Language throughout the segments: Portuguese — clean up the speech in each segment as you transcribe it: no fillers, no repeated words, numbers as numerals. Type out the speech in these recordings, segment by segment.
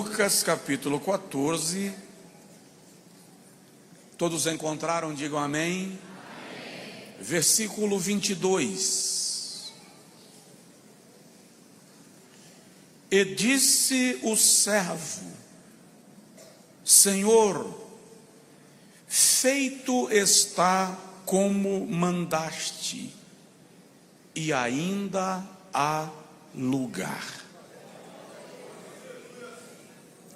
Lucas capítulo 14. Todos encontraram? Digam amém. Versículo 22. E disse o servo: Senhor, feito está como mandaste, e ainda há lugar.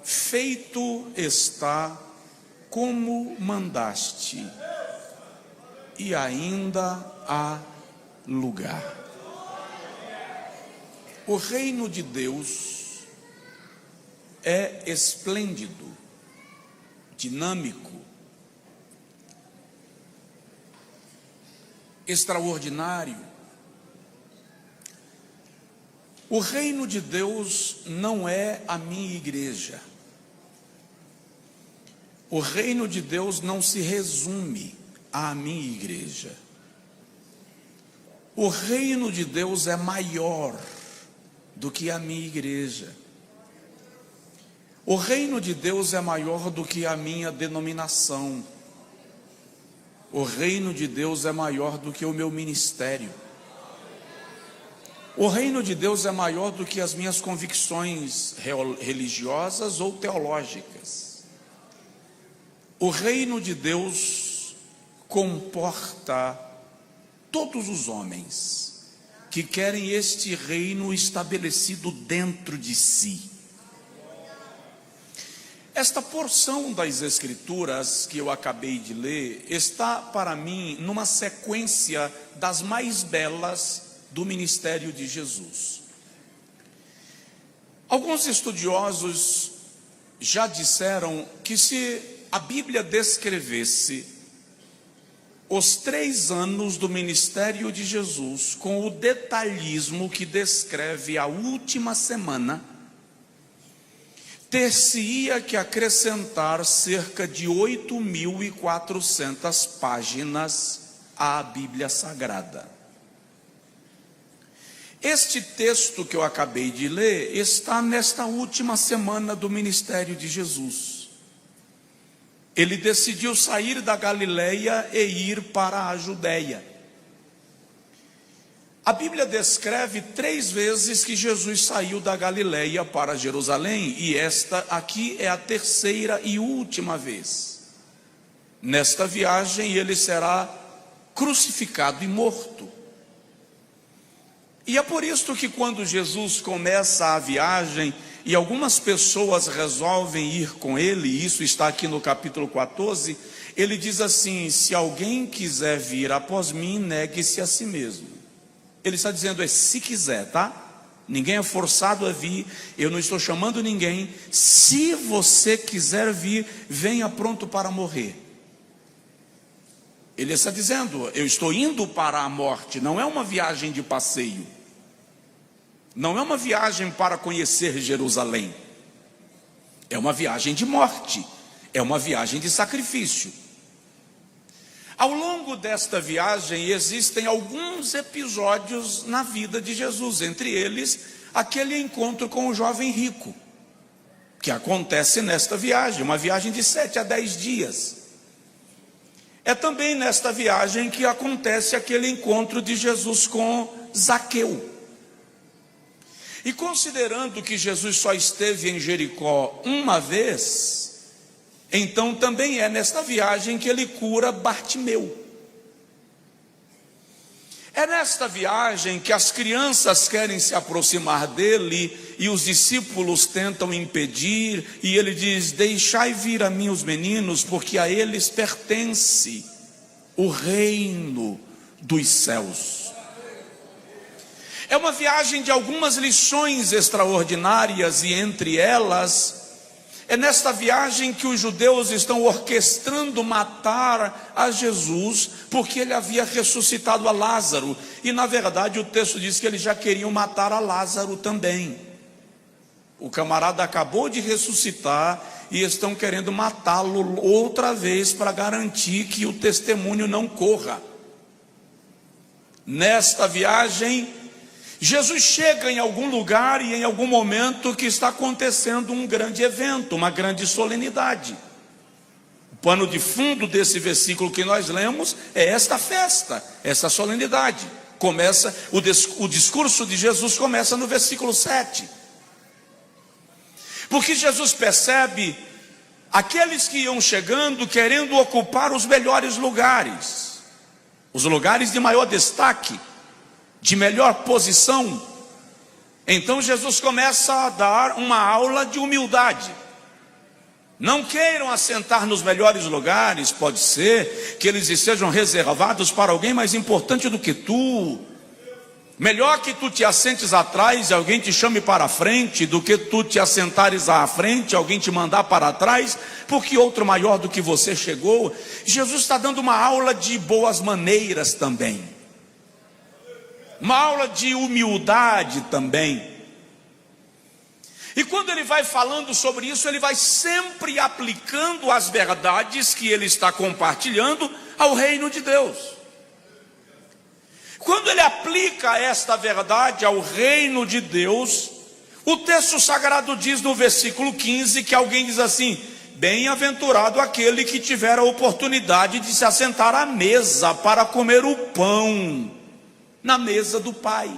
Feito está como mandaste, e ainda há lugar. O reino de Deus é esplêndido, dinâmico, extraordinário. O reino de Deus não é a minha igreja. O reino de Deus não se resume à minha igreja. O reino de Deus é maior do que a minha igreja. O reino de Deus é maior do que a minha denominação. O reino de Deus é maior do que o meu ministério. O reino de Deus é maior do que as minhas convicções religiosas ou teológicas. O reino de Deus comporta todos os homens que querem este reino estabelecido dentro de si. Esta porção das Escrituras que eu acabei de ler está para mim numa sequência das mais belas do ministério de Jesus. Alguns estudiosos já disseram que se a Bíblia descrevesse os 3 anos do ministério de Jesus com o detalhismo que descreve a última semana, ter-se-ia que acrescentar cerca de 8.400 páginas à Bíblia Sagrada. Este texto que eu acabei de ler está nesta última semana do ministério de Jesus. Ele decidiu sair da Galileia e ir para a Judeia. A Bíblia descreve 3 vezes que Jesus saiu da Galileia para Jerusalém, e esta aqui é a 3ª e última vez. Nesta viagem ele será crucificado e morto. E é por isso que quando Jesus começa a viagem e algumas pessoas resolvem ir com ele, isso está aqui no capítulo 14, ele diz assim: se alguém quiser vir após mim, negue-se a si mesmo. Ele está dizendo se quiser, tá? Ninguém é forçado a vir, eu não estou chamando ninguém. Se você quiser vir, venha pronto para morrer. Ele está dizendo, eu estou indo para a morte, não é uma viagem de passeio. Não é uma viagem para conhecer Jerusalém. É uma viagem de morte, é uma viagem de sacrifício. Ao longo desta viagem existem alguns episódios na vida de Jesus, entre eles aquele encontro com o jovem rico, que acontece nesta viagem, uma viagem de 7 a 10 dias. É também nesta viagem que acontece aquele encontro de Jesus com Zaqueu. E considerando que Jesus só esteve em Jericó uma vez, então também é nesta viagem que ele cura Bartimeu. É nesta viagem que as crianças querem se aproximar dele e os discípulos tentam impedir, e ele diz: deixai vir a mim os meninos, porque a eles pertence o reino dos céus. É uma viagem de algumas lições extraordinárias, e entre elas, é nesta viagem que os judeus estão orquestrando matar a Jesus, porque ele havia ressuscitado a Lázaro, e na verdade o texto diz que eles já queriam matar a Lázaro também. O camarada acabou de ressuscitar e estão querendo matá-lo outra vez para garantir que o testemunho não corra. Nesta viagem, Jesus chega em algum lugar e em algum momento que está acontecendo um grande evento, uma grande solenidade. O pano de fundo desse versículo que nós lemos é esta festa, essa solenidade. Começa, o discurso de Jesus começa no versículo 7. Porque Jesus percebe aqueles que iam chegando querendo ocupar os melhores lugares, os lugares de maior destaque, de melhor posição. Então Jesus começa a dar uma aula de humildade. Não queiram assentar nos melhores lugares, pode ser que eles estejam reservados para alguém mais importante do que tu. Melhor que tu te assentes atrás e alguém te chame para a frente, do que tu te assentares à frente, alguém te mandar para trás, porque outro maior do que você chegou. Jesus está dando uma aula de boas maneiras também, uma aula de humildade também. E quando ele vai falando sobre isso, ele vai sempre aplicando as verdades que ele está compartilhando ao reino de Deus. Quando ele aplica esta verdade ao reino de Deus, o texto sagrado diz no versículo 15 que alguém diz assim: bem-aventurado aquele que tiver a oportunidade de se assentar à mesa para comer o pão na mesa do Pai.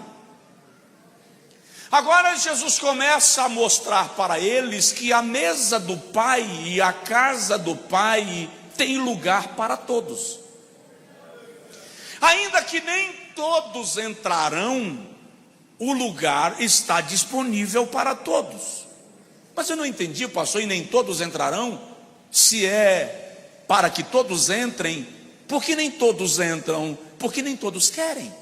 Agora Jesus começa a mostrar para eles que a mesa do Pai e a casa do Pai tem lugar para todos. Ainda que nem todos entrarão, o lugar está disponível para todos. Mas eu não entendi, pastor, e nem todos entrarão? Se é para que todos entrem, por que nem todos entram? Porque nem todos querem.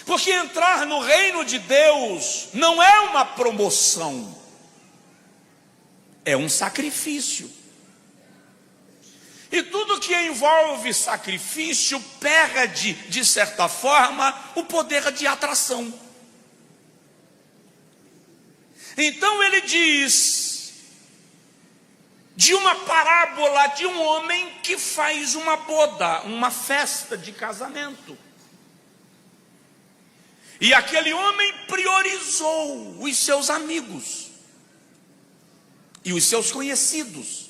Porque entrar no reino de Deus não é uma promoção, é um sacrifício. E tudo que envolve sacrifício perde, de certa forma, o poder de atração. Então ele diz de uma parábola de um homem que faz uma boda, uma festa de casamento. E aquele homem priorizou os seus amigos e os seus conhecidos.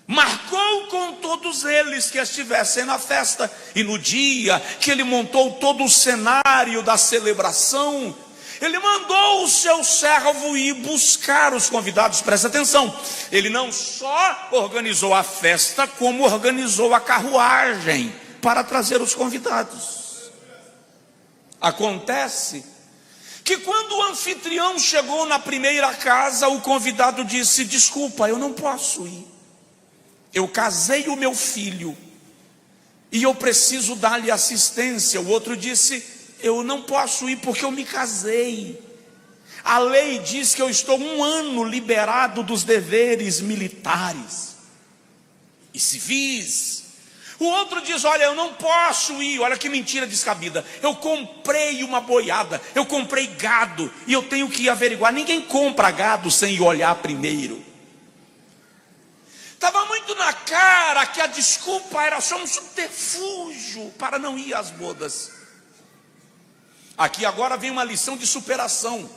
Marcou com todos eles que estivessem na festa. E no dia que ele montou todo o cenário da celebração, ele mandou o seu servo ir buscar os convidados. Presta atenção, ele não só organizou a festa, como organizou a carruagem para trazer os convidados. Acontece que quando o anfitrião chegou na primeira casa, o convidado disse: desculpa, eu não posso ir. Eu casei o meu filho e eu preciso dar-lhe assistência. O outro disse: eu não posso ir porque eu me casei. A lei diz que eu estou 1 ano liberado dos deveres militares e civis. O outro diz: olha, eu não posso ir. Olha que mentira descabida. Eu comprei uma boiada, eu comprei gado e eu tenho que ir averiguar. Ninguém compra gado sem ir olhar primeiro. Estava muito na cara que a desculpa era só um subterfúgio para não ir às bodas. Aqui agora vem uma lição de superação.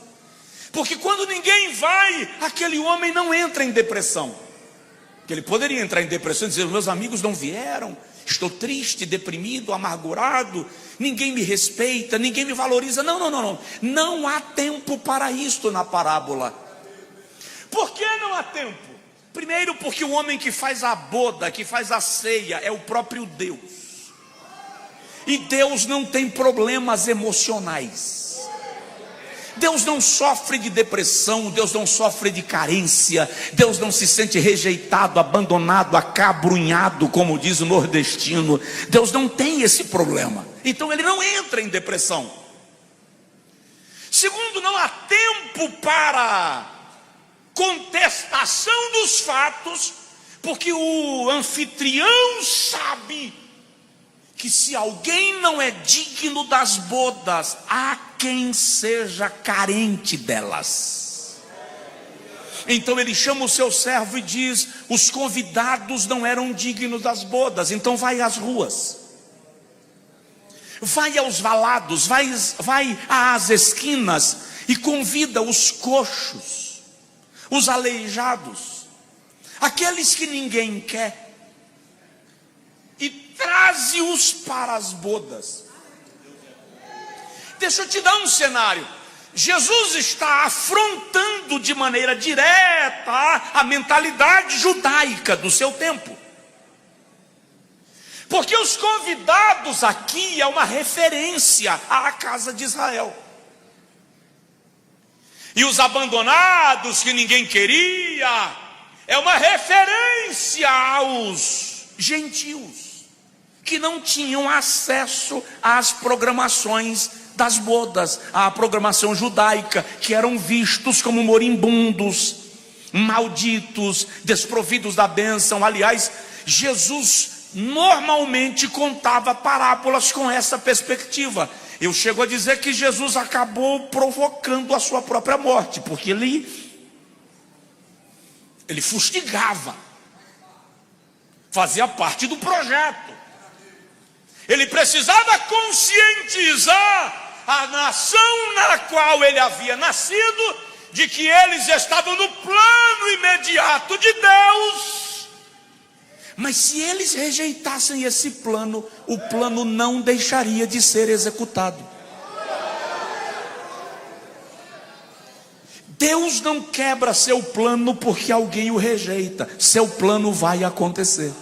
Porque quando ninguém vai, aquele homem não entra em depressão. Porque ele poderia entrar em depressão e dizer: meus amigos não vieram, estou triste, deprimido, amargurado, ninguém me respeita, ninguém me valoriza. Não. Não há tempo para isto na parábola. Por que não há tempo? Primeiro, porque o homem que faz a boda, que faz a ceia, é o próprio Deus. E Deus não tem problemas emocionais. Deus não sofre de depressão, Deus não sofre de carência, Deus não se sente rejeitado, abandonado, acabrunhado, como diz o nordestino. Deus não tem esse problema. Então ele não entra em depressão. Segundo, não há tempo para contestação dos fatos, porque o anfitrião sabe que se alguém não é digno das bodas, há quem seja carente delas. Então ele chama o seu servo e diz: os convidados não eram dignos das bodas, então vai às ruas. vai aos valados, vai às esquinas e convida os coxos, os aleijados, aqueles que ninguém quer, e traze-os para as bodas. Deixa eu te dar um cenário. Jesus está afrontando de maneira direta a mentalidade judaica do seu tempo. Porque os convidados aqui é uma referência à casa de Israel. E os abandonados que ninguém queria é uma referência aos gentios que não tinham acesso às programações das bodas, à programação judaica, que eram vistos como moribundos, malditos, desprovidos da bênção. Aliás, Jesus normalmente contava parábolas com essa perspectiva. Eu chego a dizer que Jesus acabou provocando a sua própria morte, porque ele fustigava, fazia parte do projeto. Ele precisava conscientizar a nação na qual ele havia nascido de que eles estavam no plano imediato de Deus. Mas se eles rejeitassem esse plano, o plano não deixaria de ser executado. Deus não quebra seu plano porque alguém o rejeita. Seu plano vai acontecer.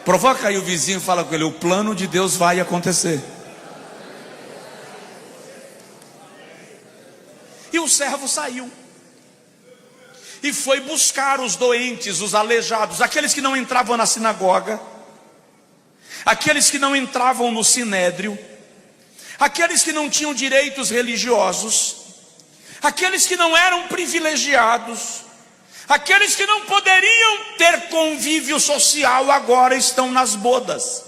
Provoca aí o vizinho e fala com ele: o plano de Deus vai acontecer. E o servo saiu e foi buscar os doentes, os aleijados, aqueles que não entravam na sinagoga, aqueles que não entravam no sinédrio, aqueles que não tinham direitos religiosos, aqueles que não eram privilegiados, aqueles que não poderiam ter convívio social, agora estão nas bodas.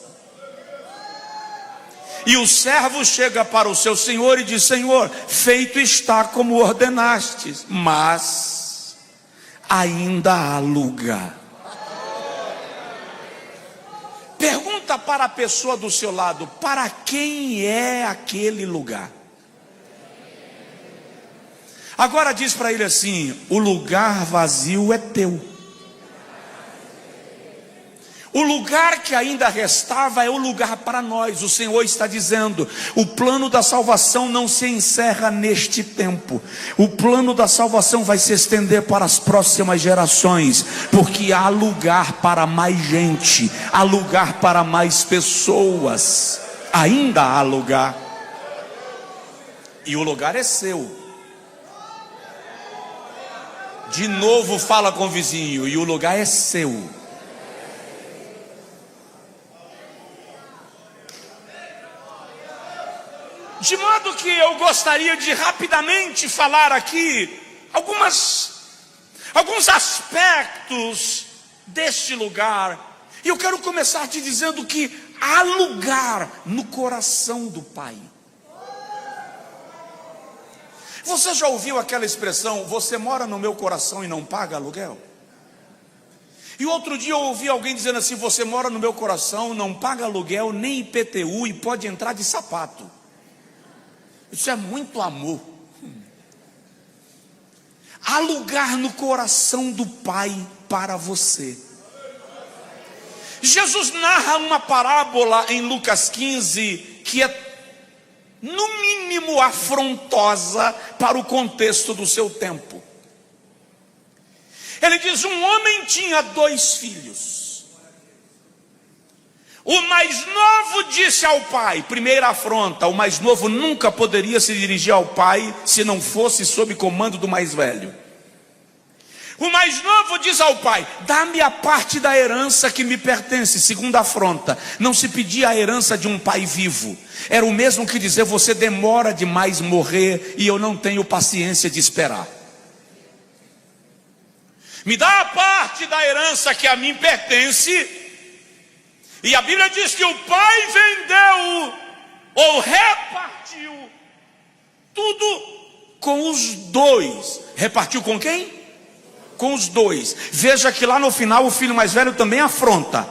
E o servo chega para o seu senhor e diz: Senhor, feito está como ordenastes, mas ainda há lugar. Pergunta para a pessoa do seu lado: para quem é aquele lugar? Agora diz para ele assim: o lugar vazio é teu. O lugar que ainda restava é o lugar para nós. O Senhor está dizendo: o plano da salvação não se encerra neste tempo. O plano da salvação vai se estender para as próximas gerações, porque há lugar para mais gente, há lugar para mais pessoas. Ainda há lugar. E o lugar é seu. De novo fala com o vizinho: e o lugar é seu. De modo que eu gostaria de rapidamente falar aqui alguns aspectos deste lugar. E eu quero começar te dizendo que há lugar no coração do Pai. Você já ouviu aquela expressão: você mora no meu coração e não paga aluguel? E outro dia eu ouvi alguém dizendo assim: você mora no meu coração, não paga aluguel, nem IPTU e pode entrar de sapato. Isso é muito amor. Há lugar no coração do Pai para você. Jesus narra uma parábola em Lucas 15 que é no mínimo afrontosa para o contexto do seu tempo. Ele diz: um homem tinha 2 filhos. O mais novo disse ao pai, primeira afronta, o mais novo nunca poderia se dirigir ao pai se não fosse sob comando do mais velho. O mais novo diz ao pai: dá-me a parte da herança que me pertence. Segunda afronta, não se pedia a herança de um pai vivo. Era o mesmo que dizer: você demora demais morrer e eu não tenho paciência de esperar. Me dá a parte da herança que a mim pertence. E a Bíblia diz que o pai vendeu ou repartiu tudo com os 2. Repartiu com quem? Com os 2. Veja que lá no final o filho mais velho também afronta.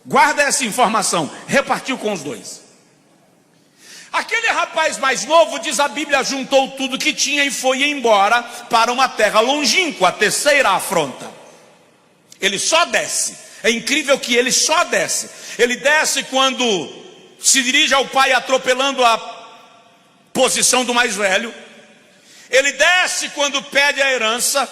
Guarda essa informação. Repartiu com os dois. Aquele rapaz mais novo, diz a Bíblia, juntou tudo que tinha e foi embora para uma terra longínqua, a terceira afronta. Ele só desce. É incrível que ele só desce. Ele desce quando se dirige ao pai atropelando a posição do mais velho. Ele desce quando pede a herança.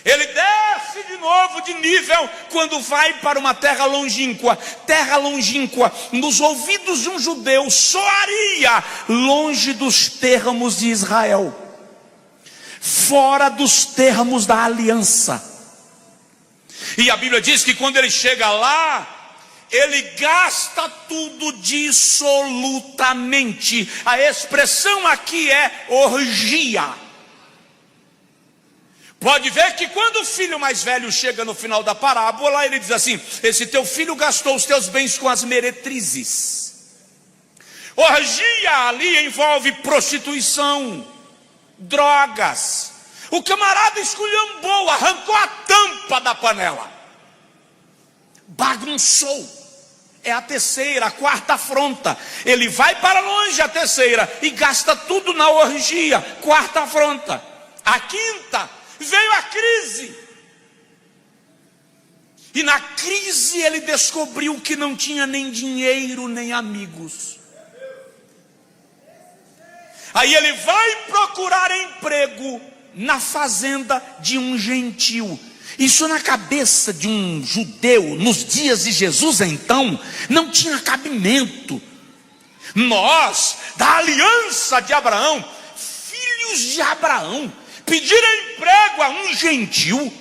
Ele desce de novo de nível quando vai para uma terra longínqua. Terra longínqua, nos ouvidos de um judeu, soaria longe dos termos de Israel, fora dos termos da aliança. E a Bíblia diz que quando ele chega lá, ele gasta tudo dissolutamente. A expressão aqui é orgia. Pode ver que quando o filho mais velho chega no final da parábola, ele diz assim: esse teu filho gastou os teus bens com as meretrizes. Orgia ali envolve prostituição, drogas. O camarada esculhambou, arrancou a tampa da panela, bagunçou. É a terceira, a quarta afronta. Ele vai para longe, a terceira, e gasta tudo na orgia, quarta afronta. A quinta, veio a crise. E na crise ele descobriu que não tinha nem dinheiro, nem amigos. Aí ele vai procurar emprego na fazenda de um gentil. Isso na cabeça de um judeu, nos dias de Jesus então, não tinha cabimento. Nós, da aliança de Abraão, filhos de Abraão, pedir emprego a um gentil.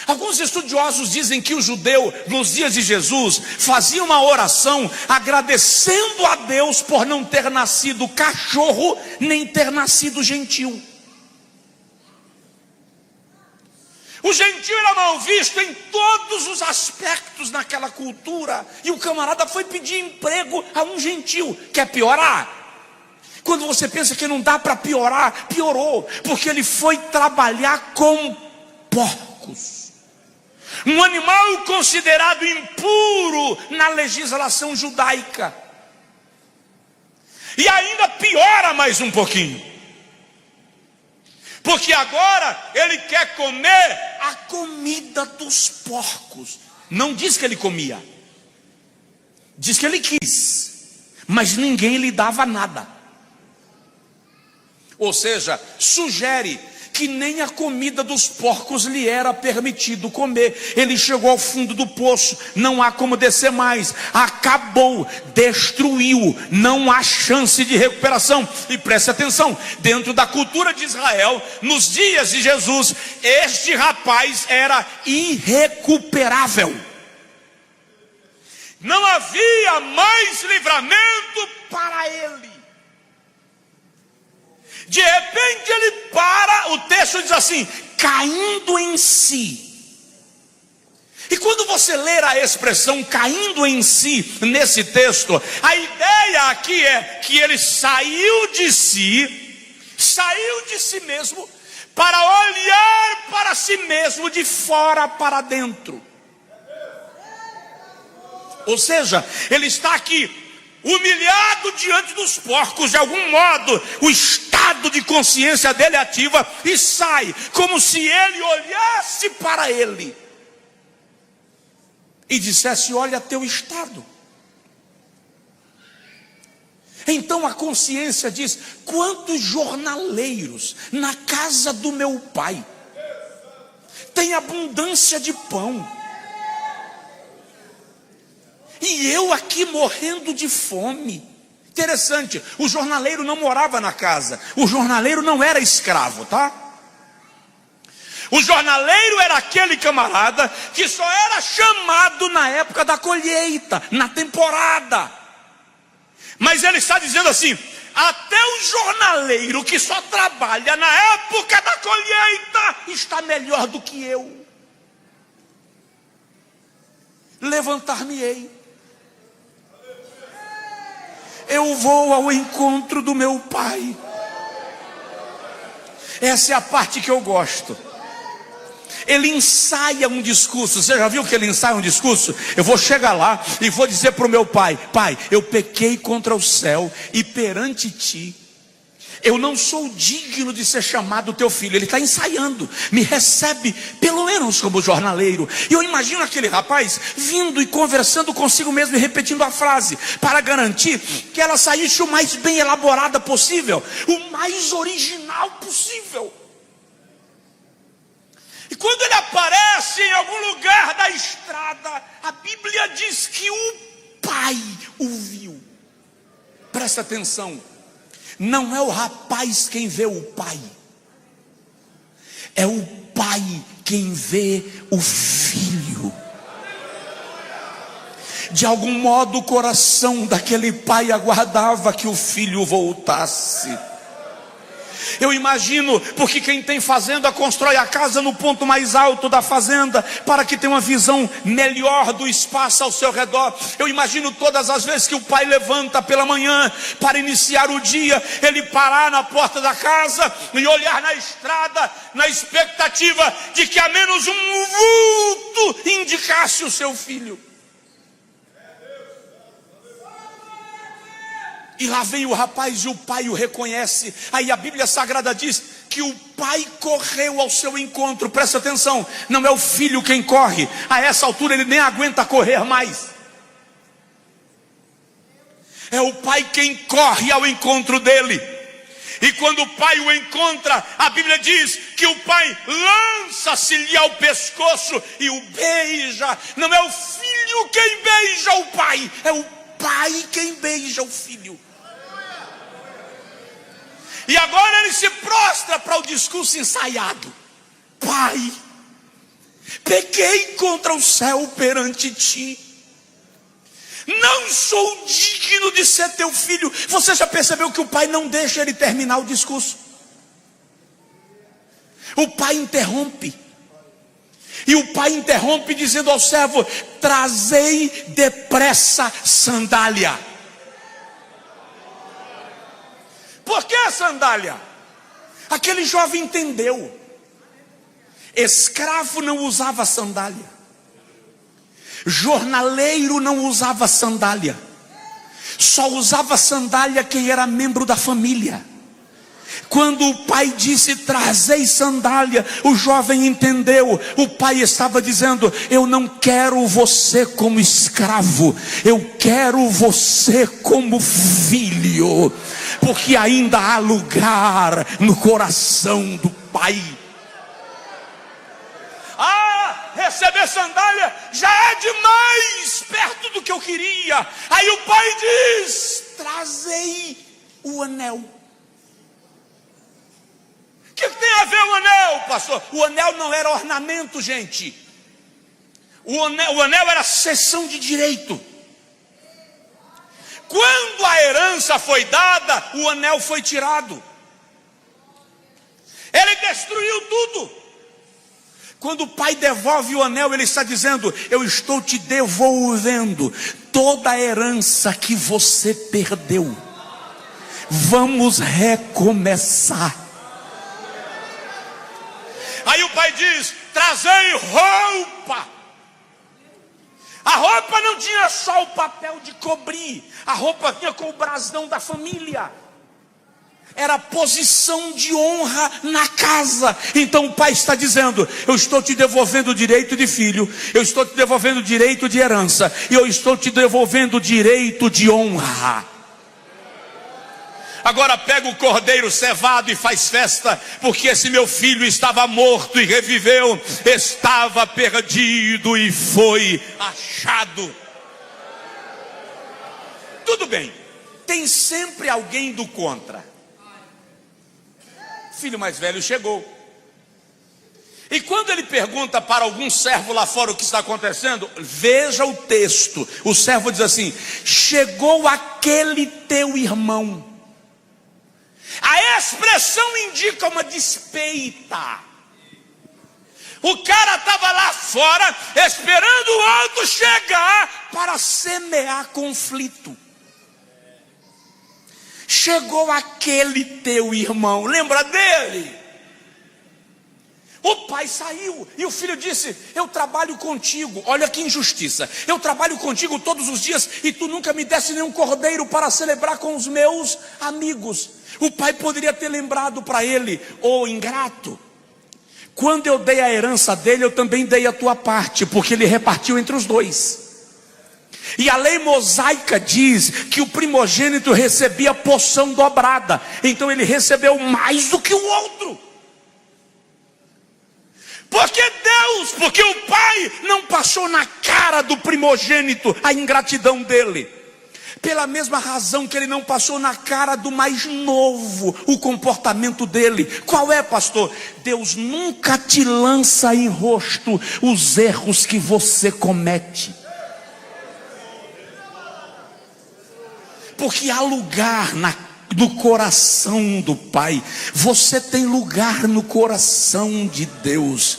Alguns estudiosos dizem que o judeu, nos dias de Jesus, fazia uma oração agradecendo a Deus por não ter nascido cachorro, nem ter nascido gentil. O gentil era mal visto em todos os aspectos naquela cultura. E o camarada foi pedir emprego a um gentil. Quer piorar? Quando você pensa que não dá para piorar, piorou. Porque ele foi trabalhar com porcos. Um animal considerado impuro na legislação judaica. E ainda piora mais um pouquinho. Porque agora ele quer comer a comida dos porcos. Não diz que ele comia. Diz que ele quis. Mas ninguém lhe dava nada. Ou seja, sugere que nem a comida dos porcos lhe era permitido comer. Ele chegou ao fundo do poço, não há como descer mais, acabou, destruiu, não há chance de recuperação. E preste atenção, dentro da cultura de Israel, nos dias de Jesus, este rapaz era irrecuperável. Não havia mais livramento para ele. De repente ele para, o texto diz assim, caindo em si. E quando você ler a expressão caindo em si nesse texto, a ideia aqui é que ele saiu de si mesmo, para olhar para si mesmo de fora para dentro. Ou seja, ele está aqui humilhado diante dos porcos, de algum modo o estado de consciência dele ativa e sai, como se ele olhasse para ele e dissesse: olha teu estado. Então a consciência diz: quantos jornaleiros na casa do meu pai tem abundância de pão, e eu aqui morrendo de fome. Interessante, o jornaleiro não morava na casa. O jornaleiro não era escravo, tá? O jornaleiro era aquele camarada que só era chamado na época da colheita, na temporada. Mas ele está dizendo assim: até o jornaleiro que só trabalha na época da colheita está melhor do que eu. Levantar-me-ei, eu vou ao encontro do meu pai. Essa é a parte que eu gosto. ele ensaia um discurso. Você já viu que ele ensaia um discurso? Eu vou chegar lá e vou dizer para o meu pai: pai, eu pequei contra o céu e perante ti eu não sou digno de ser chamado teu filho. Ele está ensaiando, me recebe pelo menos como jornaleiro. E eu imagino aquele rapaz vindo e conversando consigo mesmo e repetindo a frase, para garantir que ela saísse o mais bem elaborada possível, o mais original possível. E quando ele aparece em algum lugar da estrada, a Bíblia diz que o pai o viu. Presta atenção. Não é o rapaz quem vê o pai, é o pai quem vê o filho. De algum modo o coração daquele pai aguardava que o filho voltasse. Eu imagino, porque quem tem fazenda constrói a casa no ponto mais alto da fazenda, para que tenha uma visão melhor do espaço ao seu redor. Eu imagino todas as vezes que o pai levanta pela manhã para iniciar o dia, ele parar na porta da casa e olhar na estrada, na expectativa de que a menos um vulto indicasse o seu filho. E lá vem o rapaz e o pai o reconhece. Aí a Bíblia Sagrada diz que o pai correu ao seu encontro. Presta atenção, não é o filho quem corre. A essa altura ele nem aguenta correr mais. É o pai quem corre ao encontro dele. E quando o pai o encontra, a Bíblia diz que o pai lança-se-lhe ao pescoço e o beija. Não é o filho quem beija o pai, é o pai quem beija o filho. E agora ele se prostra para o discurso ensaiado. Pai, pequei contra o céu perante ti, não sou digno de ser teu filho. Você já percebeu que o pai não deixa ele terminar o discurso? O pai interrompe. E o pai interrompe dizendo ao servo: trazei depressa sandália. Por que a sandália? Aquele jovem entendeu. Escravo não usava sandália, jornaleiro não usava sandália, só usava sandália quem era membro da família. Quando o pai disse trazei sandália, o jovem entendeu. O pai estava dizendo: eu não quero você como escravo, eu quero você como filho, porque ainda há lugar no coração do pai. Receber sandália já é demais, perto do que eu queria. Aí o pai diz: trazei o anel. O que tem a ver o anel, pastor? O anel não era ornamento, gente. O anel era cessão de direito. Quando a herança foi dada, o anel foi tirado. Ele destruiu tudo. Quando o pai devolve o anel, ele está dizendo: eu estou te devolvendo toda a herança que você perdeu. Vamos recomeçar. Aí o pai diz: trazei roupa. A roupa não tinha só o papel de cobrir, a roupa vinha com o brasão da família. Era a posição de honra na casa. Então o pai está dizendo: eu estou te devolvendo o direito de filho, eu estou te devolvendo o direito de herança, e eu estou te devolvendo o direito de honra. Agora pega o cordeiro cevado e faz festa, porque esse meu filho estava morto e reviveu, estava perdido e foi achado. Tudo bem, tem sempre alguém do contra. O filho mais velho chegou. E quando ele pergunta para algum servo lá fora o que está acontecendo, veja o texto. O servo diz assim: chegou aquele teu irmão. A expressão indica uma despeita. O cara estava lá fora esperando o outro chegar para semear conflito. Chegou aquele teu irmão, lembra dele? O pai saiu e o filho disse: eu trabalho contigo, olha que injustiça, eu trabalho contigo todos os dias e tu nunca me deste nenhum cordeiro para celebrar com os meus amigos. O pai poderia ter lembrado para ele: ô ingrato, quando eu dei a herança dele, eu também dei a tua parte, porque ele repartiu entre os dois. E a lei mosaica diz que o primogênito recebia porção dobrada, então ele recebeu mais do que o outro. Porque o pai não passou na cara do primogênito a ingratidão dele. Pela mesma razão que ele não passou na cara do mais novo o comportamento dele. Qual é, pastor? Deus nunca te lança em rosto os erros que você comete. Porque há lugar no coração do Pai. Você tem lugar no coração de Deus.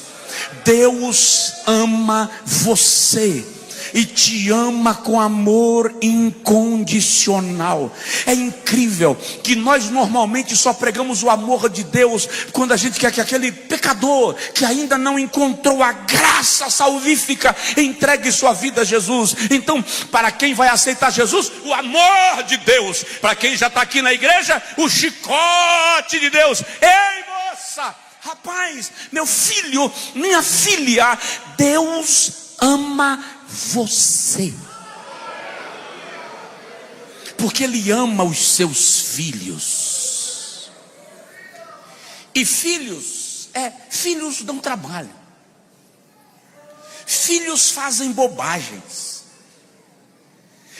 Deus ama você e te ama com amor incondicional. É incrível que nós normalmente só pregamos o amor de Deus quando a gente quer que aquele pecador que ainda não encontrou a graça salvífica entregue sua vida a Jesus. Então, para quem vai aceitar Jesus, o amor de Deus. Para quem já está aqui na igreja, o chicote de Deus. Ei, moça, rapaz, meu filho, minha filha, Deus ama você, porque Ele ama os seus filhos. E filhos dão trabalho. Filhos fazem bobagens.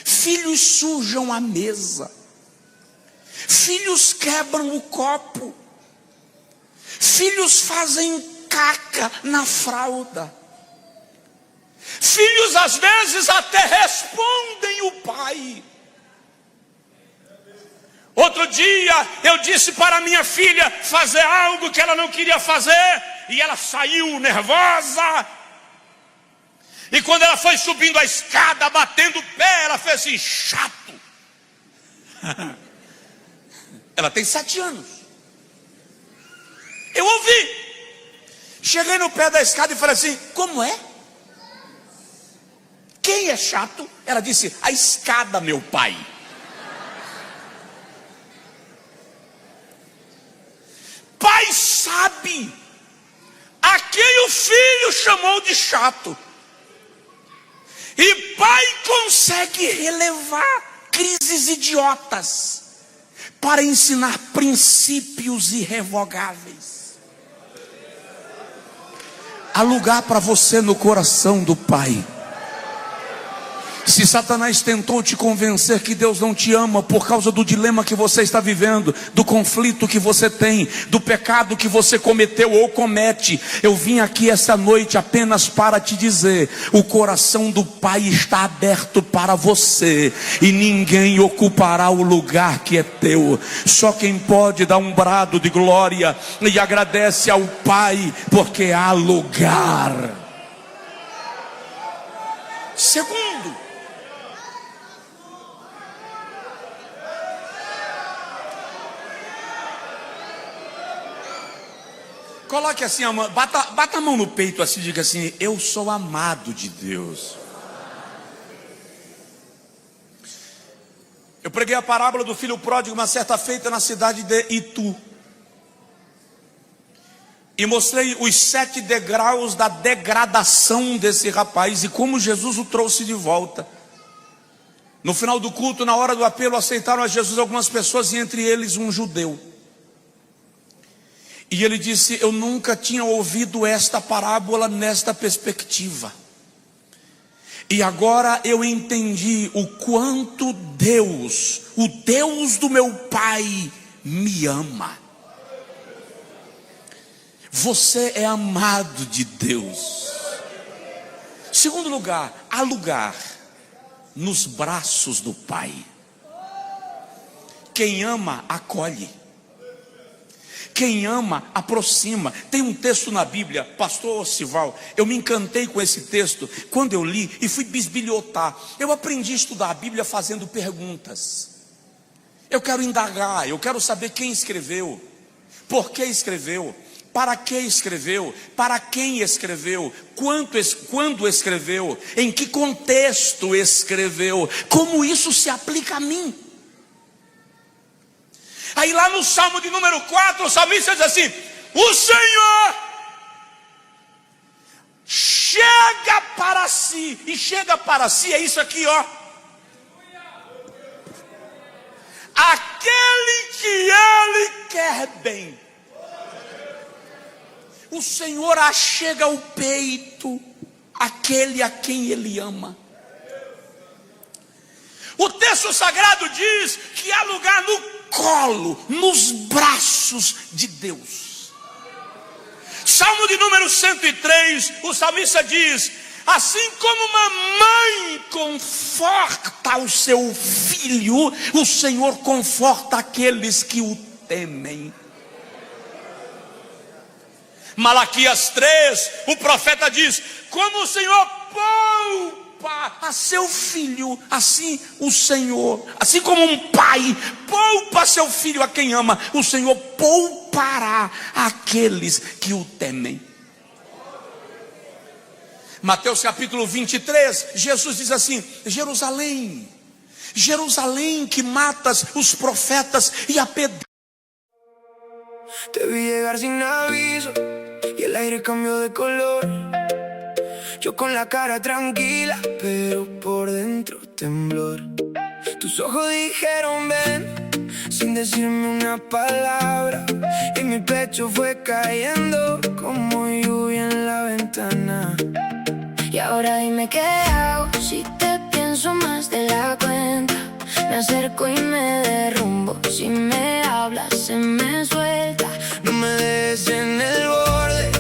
Filhos sujam a mesa. Filhos quebram o copo. Filhos fazem caca na fralda. Filhos às vezes até respondem o pai. Outro dia eu disse para minha filha fazer algo que ela não queria fazer, e ela saiu nervosa. E quando ela foi subindo a escada, batendo o pé, ela fez assim: chato. Ela tem 7 anos. Eu ouvi. Cheguei no pé da escada e falei assim: como é? Quem é chato? Ela disse: a escada, meu pai. Pai sabe a quem o filho chamou de chato. E pai consegue relevar crises idiotas para ensinar princípios irrevogáveis. Há lugar para você no coração do Pai. Se Satanás tentou te convencer que Deus não te ama por causa do dilema que você está vivendo, do conflito que você tem, do pecado que você cometeu ou comete, eu vim aqui esta noite apenas para te dizer: o coração do Pai está aberto para você, e ninguém ocupará o lugar que é teu. Só quem pode dar um brado de glória e agradece ao Pai, porque há lugar. Segundo, coloque assim a mão, bata a mão no peito assim, diga assim: eu sou amado de Deus. Eu preguei a parábola do filho pródigo uma certa feita na cidade de Itu. E mostrei os 7 degraus da degradação desse rapaz e como Jesus o trouxe de volta. No final do culto, na hora do apelo, aceitaram a Jesus algumas pessoas, e entre eles um judeu. E ele disse: eu nunca tinha ouvido esta parábola nesta perspectiva. E agora eu entendi o quanto Deus, o Deus do meu pai, me ama. Você é amado de Deus. Segundo lugar, há lugar nos braços do Pai. Quem ama, acolhe. Quem ama, aproxima. Tem um texto na Bíblia, pastor Osival, eu me encantei com esse texto quando eu li e fui bisbilhotar. Eu aprendi a estudar a Bíblia fazendo perguntas. Eu quero indagar, eu quero saber quem escreveu, por que escreveu, Para que escreveu? Para quem escreveu? Quando escreveu? Em que contexto escreveu? Como isso se aplica a mim? Aí lá no Salmo de número 4, o salmista diz assim: o Senhor chega para si. E chega para si é isso aqui, ó. Aquele que Ele quer bem. O Senhor achega o peito aquele a quem Ele ama. O texto sagrado diz que há lugar no colo, nos braços de Deus. Salmo de número 103, o salmista diz: assim como uma mãe conforta o seu filho, o Senhor conforta aqueles que o temem. Malaquias 3, o profeta diz: como o Senhor poupa a seu filho, assim o Senhor, assim como um pai poupa seu filho a quem ama, o Senhor poupará aqueles que o temem. Mateus capítulo 23, Jesus diz assim: Jerusalém, Jerusalém, que matas os profetas e apedrejas. Te vi llegar sin aviso y el aire cambió de color. Yo con la cara tranquila, pero por dentro temblor. Tus ojos dijeron ven, sin decirme una palabra, y mi pecho fue cayendo como lluvia en la ventana. Y ahora dime qué hago si te pienso más de la cuenta. Me acerco y me derrumbo, si me hablas se me suelta. No me dejes en el borde,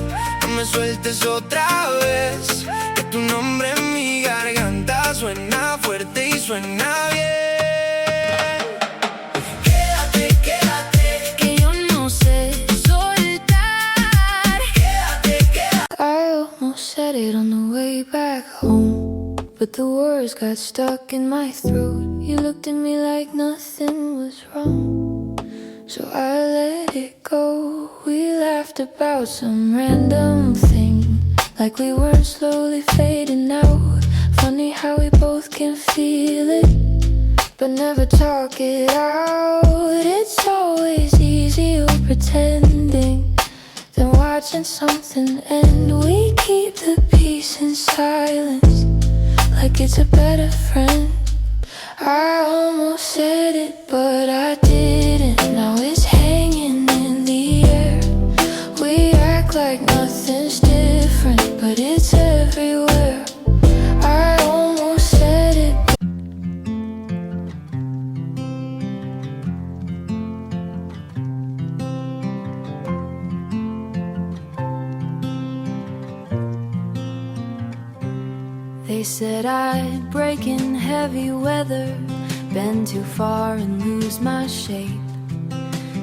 no me sueltes otra vez. Que tu nombre en mi garganta suena fuerte y suena bien. Quédate, quédate, que yo no sé soltar. Quédate, quédate. I almost said it on the way back home, but the words got stuck in my throat. You looked at me like nothing was wrong, so I let it go. We laughed about some random thing, like we were slowly fading out. Funny how we both can feel it, but never talk it out. It's always easier pretending than watching something end. We keep the peace in silence, like it's a better friend. I almost said it, but I didn't. Now it's hanging in the air. We act like nothing's different, but it's everywhere. I almost said it. They said I'd break in heavy weather, bend too far and lose my shape.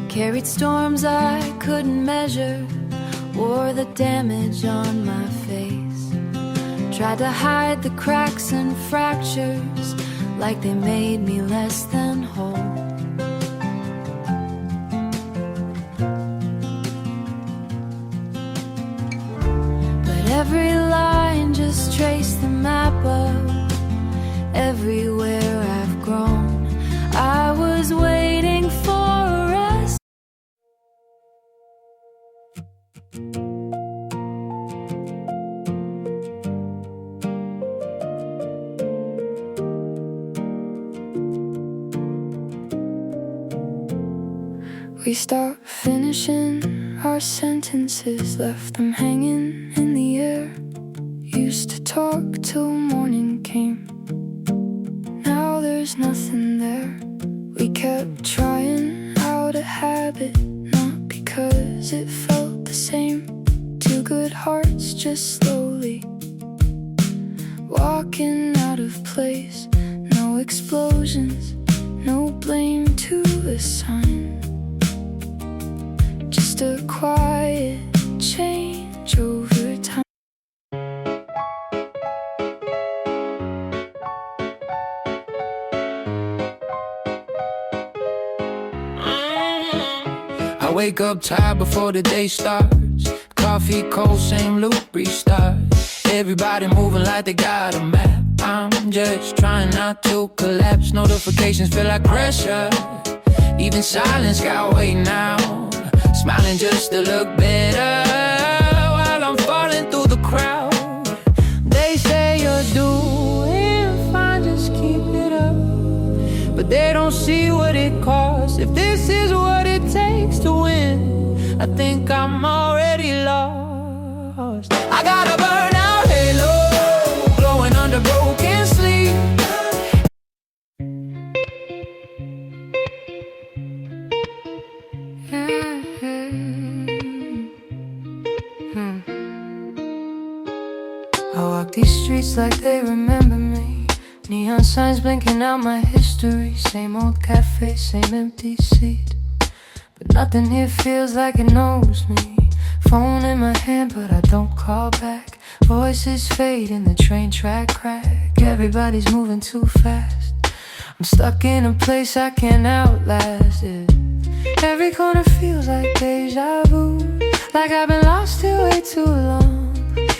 Carried storms I couldn't measure, wore the damage on my face. Tried to hide the cracks and fractures, like they made me less than whole. But every line just traced the map of everywhere I've grown. I was waiting for a rest. We stopped finishing our sentences, left them hanging in the air. Used to talk till morning came, now there's nothing there. We kept trying out a habit, not because it felt the same. Two good hearts just slowly walking out of place. No explosions, no blame to assign, just a quiet change over time. I wake up tired before the day starts, coffee, cold, same loop, restart. Everybody moving like they got a map. I'm just trying not to collapse. Notifications feel like pressure. Even silence got weight now. Smiling just to look better while I'm falling through the crowd. They say you're doing fine, just keep it up. But they don't see what it costs. If this is what it takes to win, I think I'm already lost. I got a burnout halo glowing under broken sleep. I walk these streets like they remember me. Neon signs blinking out my history. Same old cafe, same empty seat. But nothing here feels like it knows me. Phone in my hand but I don't call back. Voices fade in the train track crack. Everybody's moving too fast. I'm stuck in a place I can't outlast it. Every corner feels like deja vu. Like I've been lost here way too long.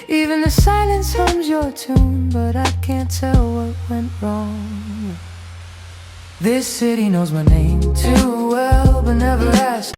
Even the silence hums your tune, but I can't tell what went wrong. This city knows my name too well, but never asked.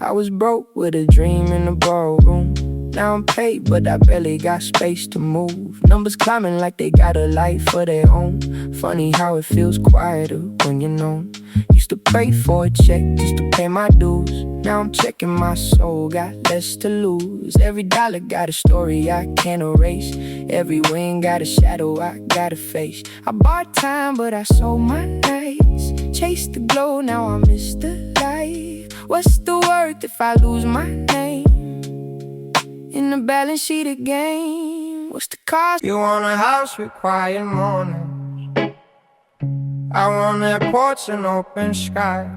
I was broke with a dream in the ballroom. Now I'm paid, but I barely got space to move. Numbers climbing like they got a life of their own. Funny how it feels quieter when you're known. Used to pray for a check just to pay my dues. Now I'm checking my soul, got less to lose. Every dollar got a story I can't erase. Every win got a shadow I gotta face. I bought time, but I sold my nights. Chased the glow, now I miss the light. What's the worth if I lose my name in the balance sheet again? What's the cost? You want a house with quiet mornings. I want airports and open sky.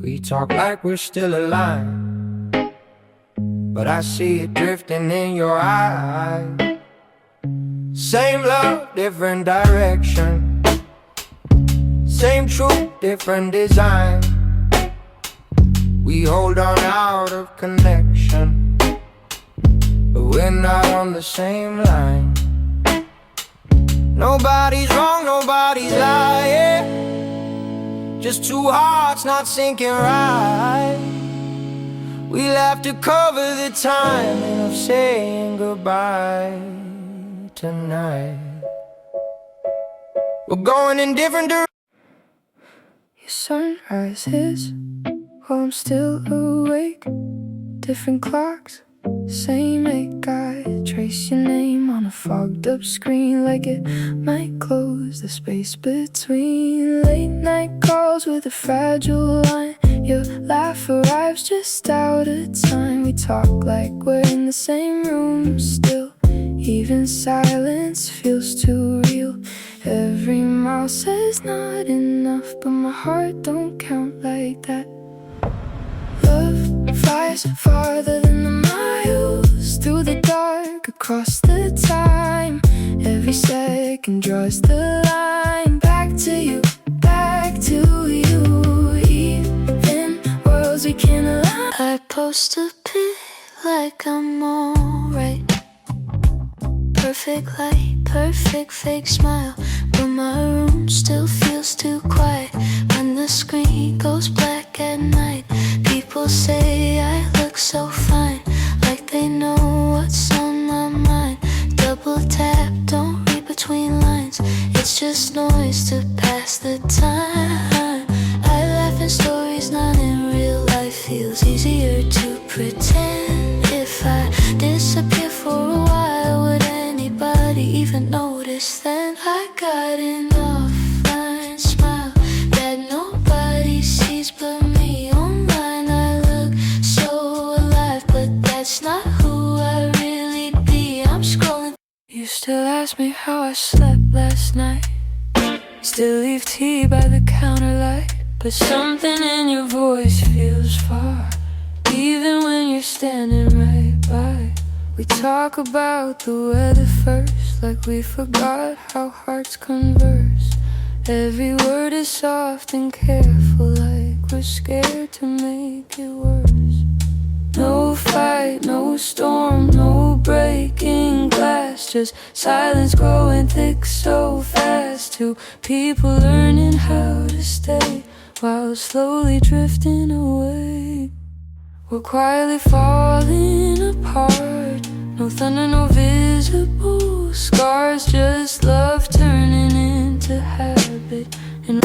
We talk like we're still alive, but I see it drifting in your eyes. Same love, different direction. Same truth, different design. We hold on out of connection, but we're not on the same line. Nobody's wrong, nobody's lying. Just two hearts not syncing right. We'll have to cover the timing of saying goodbye tonight. We're going in different directions. Your sunrise hits while I'm still awake. Different clocks, same ache. I trace your name on a fogged up screen, like it might close the space between. Late night calls with a fragile line. Your laugh arrives just out of time. We talk like we're in the same room still. Even silence feels too real. Every mile says not enough, but my heart don't count like that. Love flies farther than the miles, through the dark, across the time. Every second draws the line. Back to you, back to you. Even worlds we can't align. I post a pic like I'm alright. Perfect light, perfect fake smile, but my room still feels too quiet. When the screen goes black at night, people say I look so fine, like they know what's on my mind. Double tap, don't read between lines. It's just noise to pass the time. I laugh in stories, not in real life. Feels easier to pretend. If I disappear for a while, would anybody even notice then? I got an offline smile that nobody sees but me. Online I look so alive, but that's not who I really be. I'm scrolling. You still ask me how I slept last night. Still leave tea by the counter light, but something in your voice feels far, even when you're standing right by. We talk about the weather first, like we forgot how hearts converse. Every word is soft and careful, like we're scared to make it worse. No fight, no storm, no breaking glass, just silence growing thick so fast. Two people learning how to stay while slowly drifting away. We're quietly falling apart. No thunder, no visible scars, just love turning into habit. And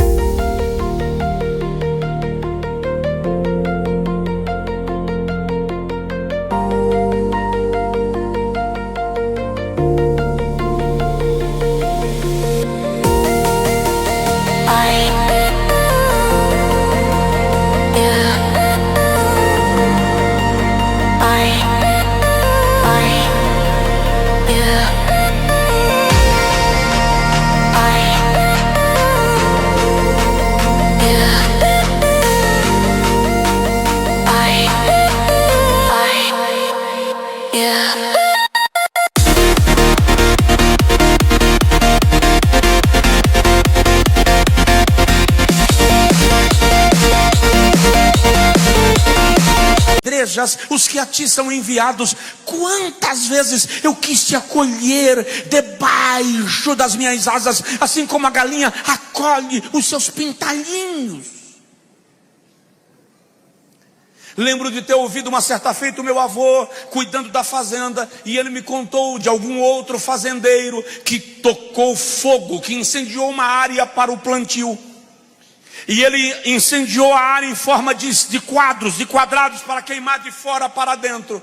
igrejas, os que a ti são enviados, quantas vezes eu quis te acolher debaixo das minhas asas, assim como a galinha acolhe os seus pintalhinhos. Lembro de ter ouvido uma certa feita o meu avô cuidando da fazenda, e ele me contou de algum outro fazendeiro que tocou fogo, que incendiou uma área para o plantio. E ele incendiou a área em forma de quadros, de quadrados, para queimar de fora para dentro.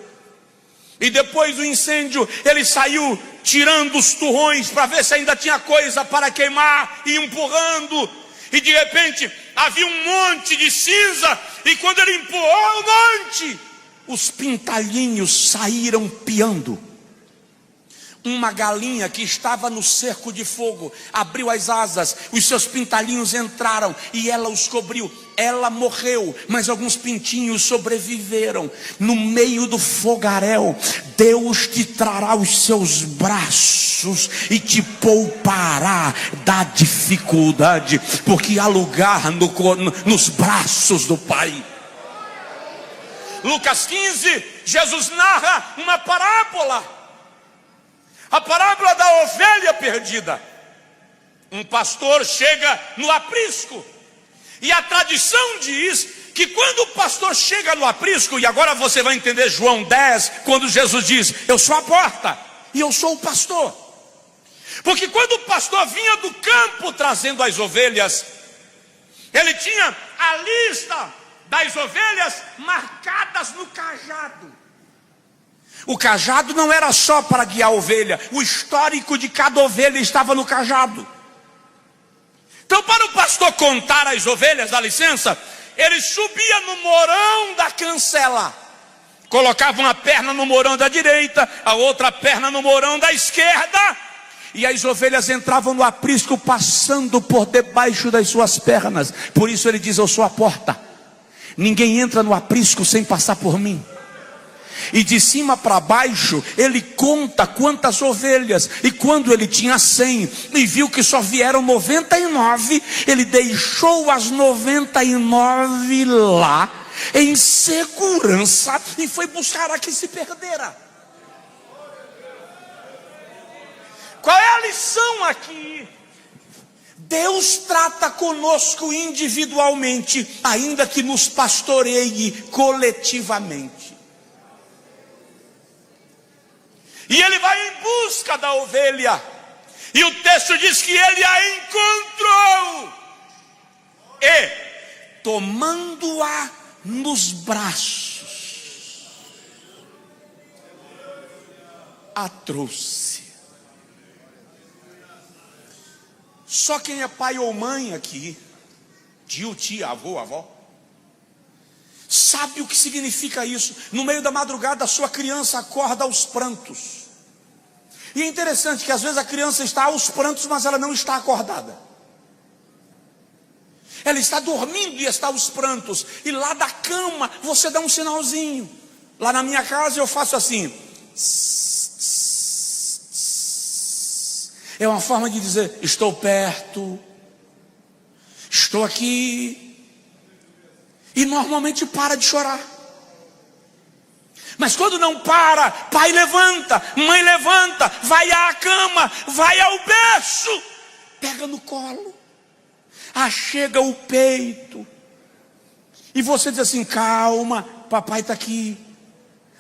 E depois do incêndio, ele saiu tirando os turrões para ver se ainda tinha coisa para queimar, e empurrando. E de repente, havia um monte de cinza, e quando ele empurrou o monte, os pintalhinhos saíram piando. Uma galinha que estava no cerco de fogo abriu as asas, os seus pintalhinhos entraram e ela os cobriu. Ela morreu, mas alguns pintinhos sobreviveram. No meio do fogaréu, Deus te trará os seus braços e te poupará da dificuldade, porque há lugar nos braços do Pai. Lucas 15, Jesus narra uma parábola. A parábola da ovelha perdida. Um pastor chega no aprisco, e a tradição diz que quando o pastor chega no aprisco, e agora você vai entender João 10, quando Jesus diz: eu sou a porta e eu sou o pastor. Porque quando o pastor vinha do campo trazendo as ovelhas, ele tinha a lista das ovelhas marcadas no cajado. O cajado não era só para guiar a ovelha, o histórico de cada ovelha estava no cajado. Então, para o pastor contar as ovelhas, dá licença, ele subia no morão da cancela, colocava uma perna no morão da direita, a outra perna no morão da esquerda, e as ovelhas entravam no aprisco passando por debaixo das suas pernas. Por isso ele diz: eu sou a porta, ninguém entra no aprisco sem passar por mim. E de cima para baixo ele conta quantas ovelhas. E quando ele tinha 100 e viu que só vieram 99, ele deixou as 99 lá em segurança e foi buscar a que se perdera. Qual é a lição aqui? Deus trata conosco individualmente, ainda que nos pastoreie coletivamente. E ele vai em busca da ovelha, e o texto diz que ele a encontrou, e tomando-a nos braços, a trouxe. Só quem é pai ou mãe aqui, tio, tia, avô, avó, sabe o que significa isso. No meio da madrugada a sua criança acorda aos prantos. E é interessante que às vezes a criança está aos prantos, mas ela não está acordada. Ela está dormindo e está aos prantos. E lá da cama você dá um sinalzinho. Lá na minha casa eu faço assim. É uma forma de dizer: estou perto, estou aqui. E normalmente para de chorar. Mas quando não para, pai levanta, mãe levanta, vai à cama, vai ao berço, pega no colo, achega o peito. E você diz assim: calma, papai está aqui,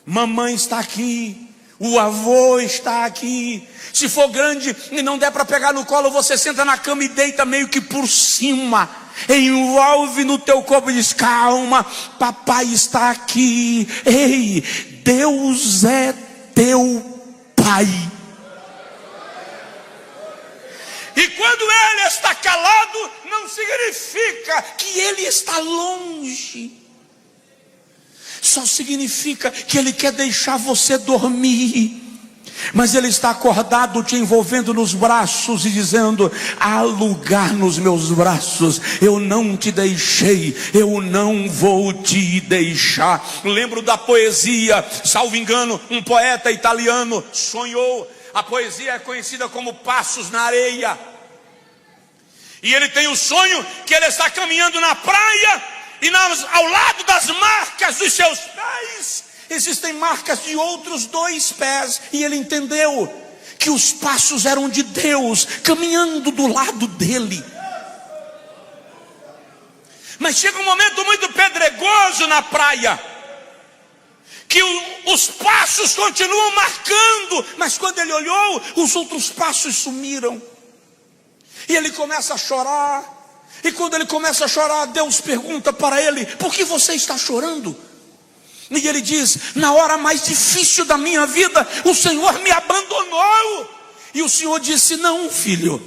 mamãe está aqui, o avô está aqui. Se for grande e não der para pegar no colo, você senta na cama e deita meio que por cima, envolve no teu corpo e diz: calma, papai está aqui. Ei, Deus é teu pai. E quando ele está calado, não significa que ele está longe. Só significa que ele quer deixar você dormir. Mas ele está acordado, te envolvendo nos braços e dizendo: há lugar nos meus braços, eu não te deixei, eu não vou te deixar. Lembro da poesia, salvo engano, um poeta italiano sonhou. A poesia é conhecida como Passos na Areia. E ele tem o sonho que ele está caminhando na praia, e ao lado das marcas dos seus pés existem marcas de outros 2 pés. E ele entendeu que os passos eram de Deus caminhando do lado dele. Mas chega um momento muito pedregoso na praia, que os passos continuam marcando. Mas quando ele olhou, os outros passos sumiram. E ele começa a chorar. E quando ele começa a chorar, Deus pergunta para ele: por que você está chorando? E ele diz: na hora mais difícil da minha vida, o Senhor me abandonou. E o Senhor disse: não, filho,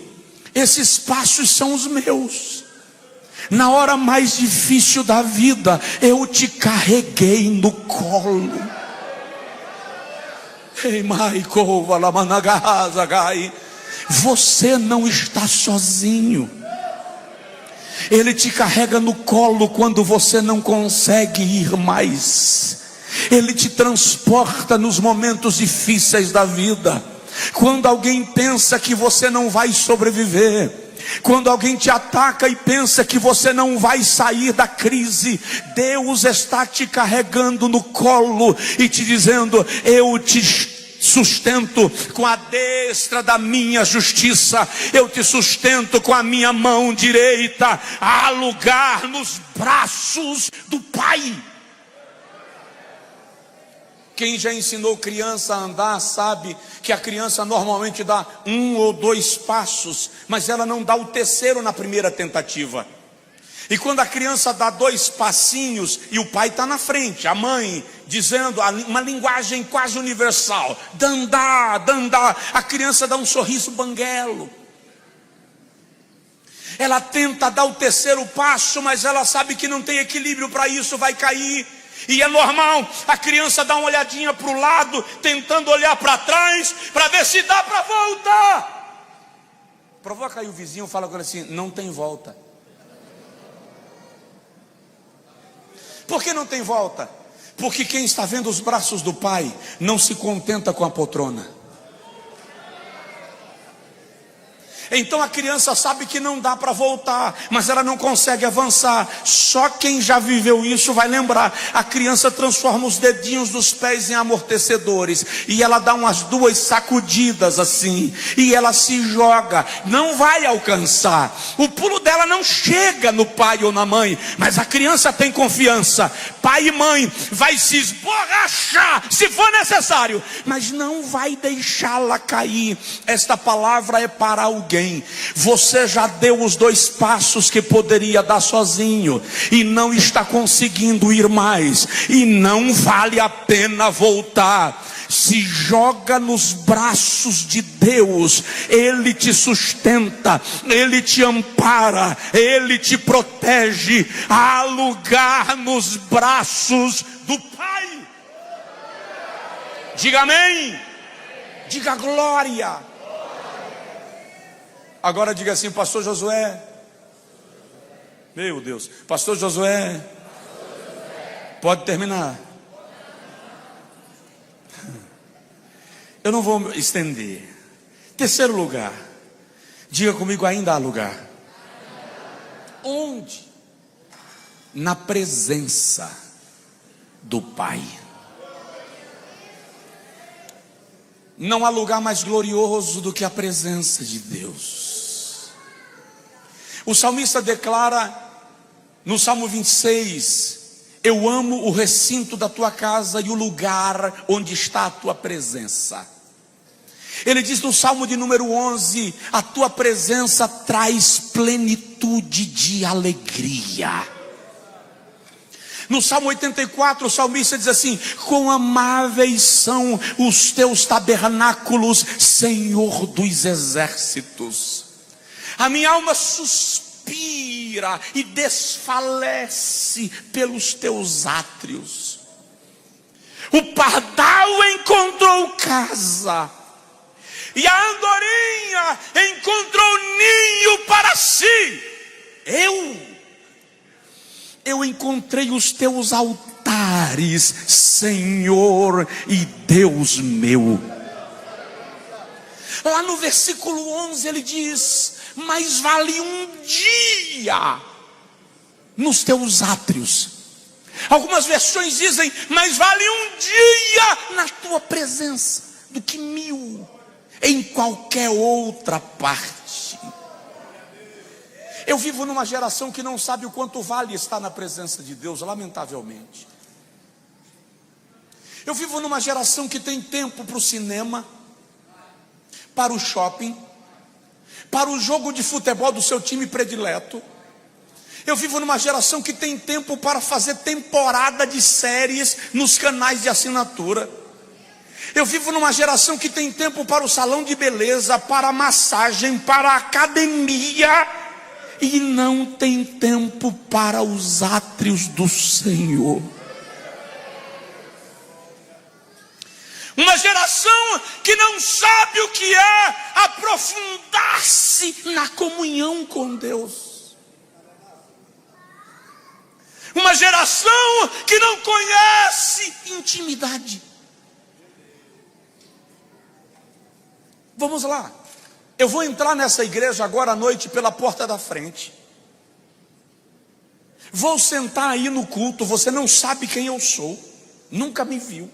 esses passos são os meus. Na hora mais difícil da vida, eu te carreguei no colo. Você não está sozinho. Ele te carrega no colo quando você não consegue ir mais. Ele te transporta nos momentos difíceis da vida. Quando alguém pensa que você não vai sobreviver, quando alguém te ataca e pensa que você não vai sair da crise, Deus está te carregando no colo e te dizendo: eu te sustento com a destra da minha justiça, eu te sustento com a minha mão direita. Há lugar nos braços do Pai. Quem já ensinou criança a andar sabe que a criança normalmente dá 1 ou 2 passos, mas ela não dá o terceiro na primeira tentativa. E quando a criança dá 2 passinhos e o pai está na frente, a mãe dizendo uma linguagem quase universal: dandá, dandá, a criança dá um sorriso banguelo. Ela tenta dar o terceiro passo, mas ela sabe que não tem equilíbrio para isso, vai cair. E é normal a criança dar uma olhadinha para o lado, tentando olhar para trás, para ver se dá para voltar. Provoca aí o vizinho, fala com ele assim: não tem volta. Por que não tem volta? Porque quem está vendo os braços do Pai não se contenta com a poltrona. Então a criança sabe que não dá para voltar, mas ela não consegue avançar. Só quem já viveu isso vai lembrar. A criança transforma os dedinhos dos pés em amortecedores, e ela dá umas 2 sacudidas assim, e ela se joga. Não vai alcançar. O pulo dela não chega no pai ou na mãe, mas a criança tem confiança. Pai e mãe vai se esborrachar se for necessário, mas não vai deixá-la cair. Esta palavra é para alguém. Você já deu os 2 passos que poderia dar sozinho e não está conseguindo ir mais, e não vale a pena voltar. Se joga nos braços de Deus. Ele te sustenta, Ele te ampara, Ele te protege. Há lugar nos braços do Pai. Diga amém. Diga glória. Agora diga assim: pastor Josué. Meu Deus, pastor Josué. Pode terminar. Eu não vou estender. Terceiro lugar, Diga comigo, ainda há lugar. Onde? Na presença do Pai. Não há lugar mais glorioso do que a presença de Deus. O salmista declara no Salmo 26: eu amo o recinto da tua casa e o lugar onde está a tua presença. Ele diz no Salmo de número 11: a tua presença traz plenitude de alegria. No Salmo 84, o salmista diz assim: quão amáveis são os teus tabernáculos, Senhor dos exércitos. A minha alma suspira e desfalece pelos teus átrios. O pardal encontrou casa, e a andorinha encontrou ninho para si. Eu encontrei os teus altares, Senhor e Deus meu. Lá no versículo 11 ele diz: mais vale um dia nos teus átrios. Algumas versões dizem: mais vale um dia na tua presença do que 1000 em qualquer outra parte. Eu vivo numa geração que não sabe o quanto vale estar na presença de Deus, lamentavelmente. Eu vivo numa geração que tem tempo para o cinema, para o shopping, para o jogo de futebol do seu time predileto. Eu vivo numa geração que tem tempo para fazer temporada de séries nos canais de assinatura. Eu vivo numa geração que tem tempo para o salão de beleza, para a massagem, para a academia, e não tem tempo para os átrios do Senhor. Uma geração que não sabe o que é aprofundar-se na comunhão com Deus. Uma geração que não conhece intimidade. Vamos lá. Eu vou entrar nessa igreja agora à noite pela porta da frente. Vou sentar aí no culto. Você não sabe quem eu sou, nunca me viu.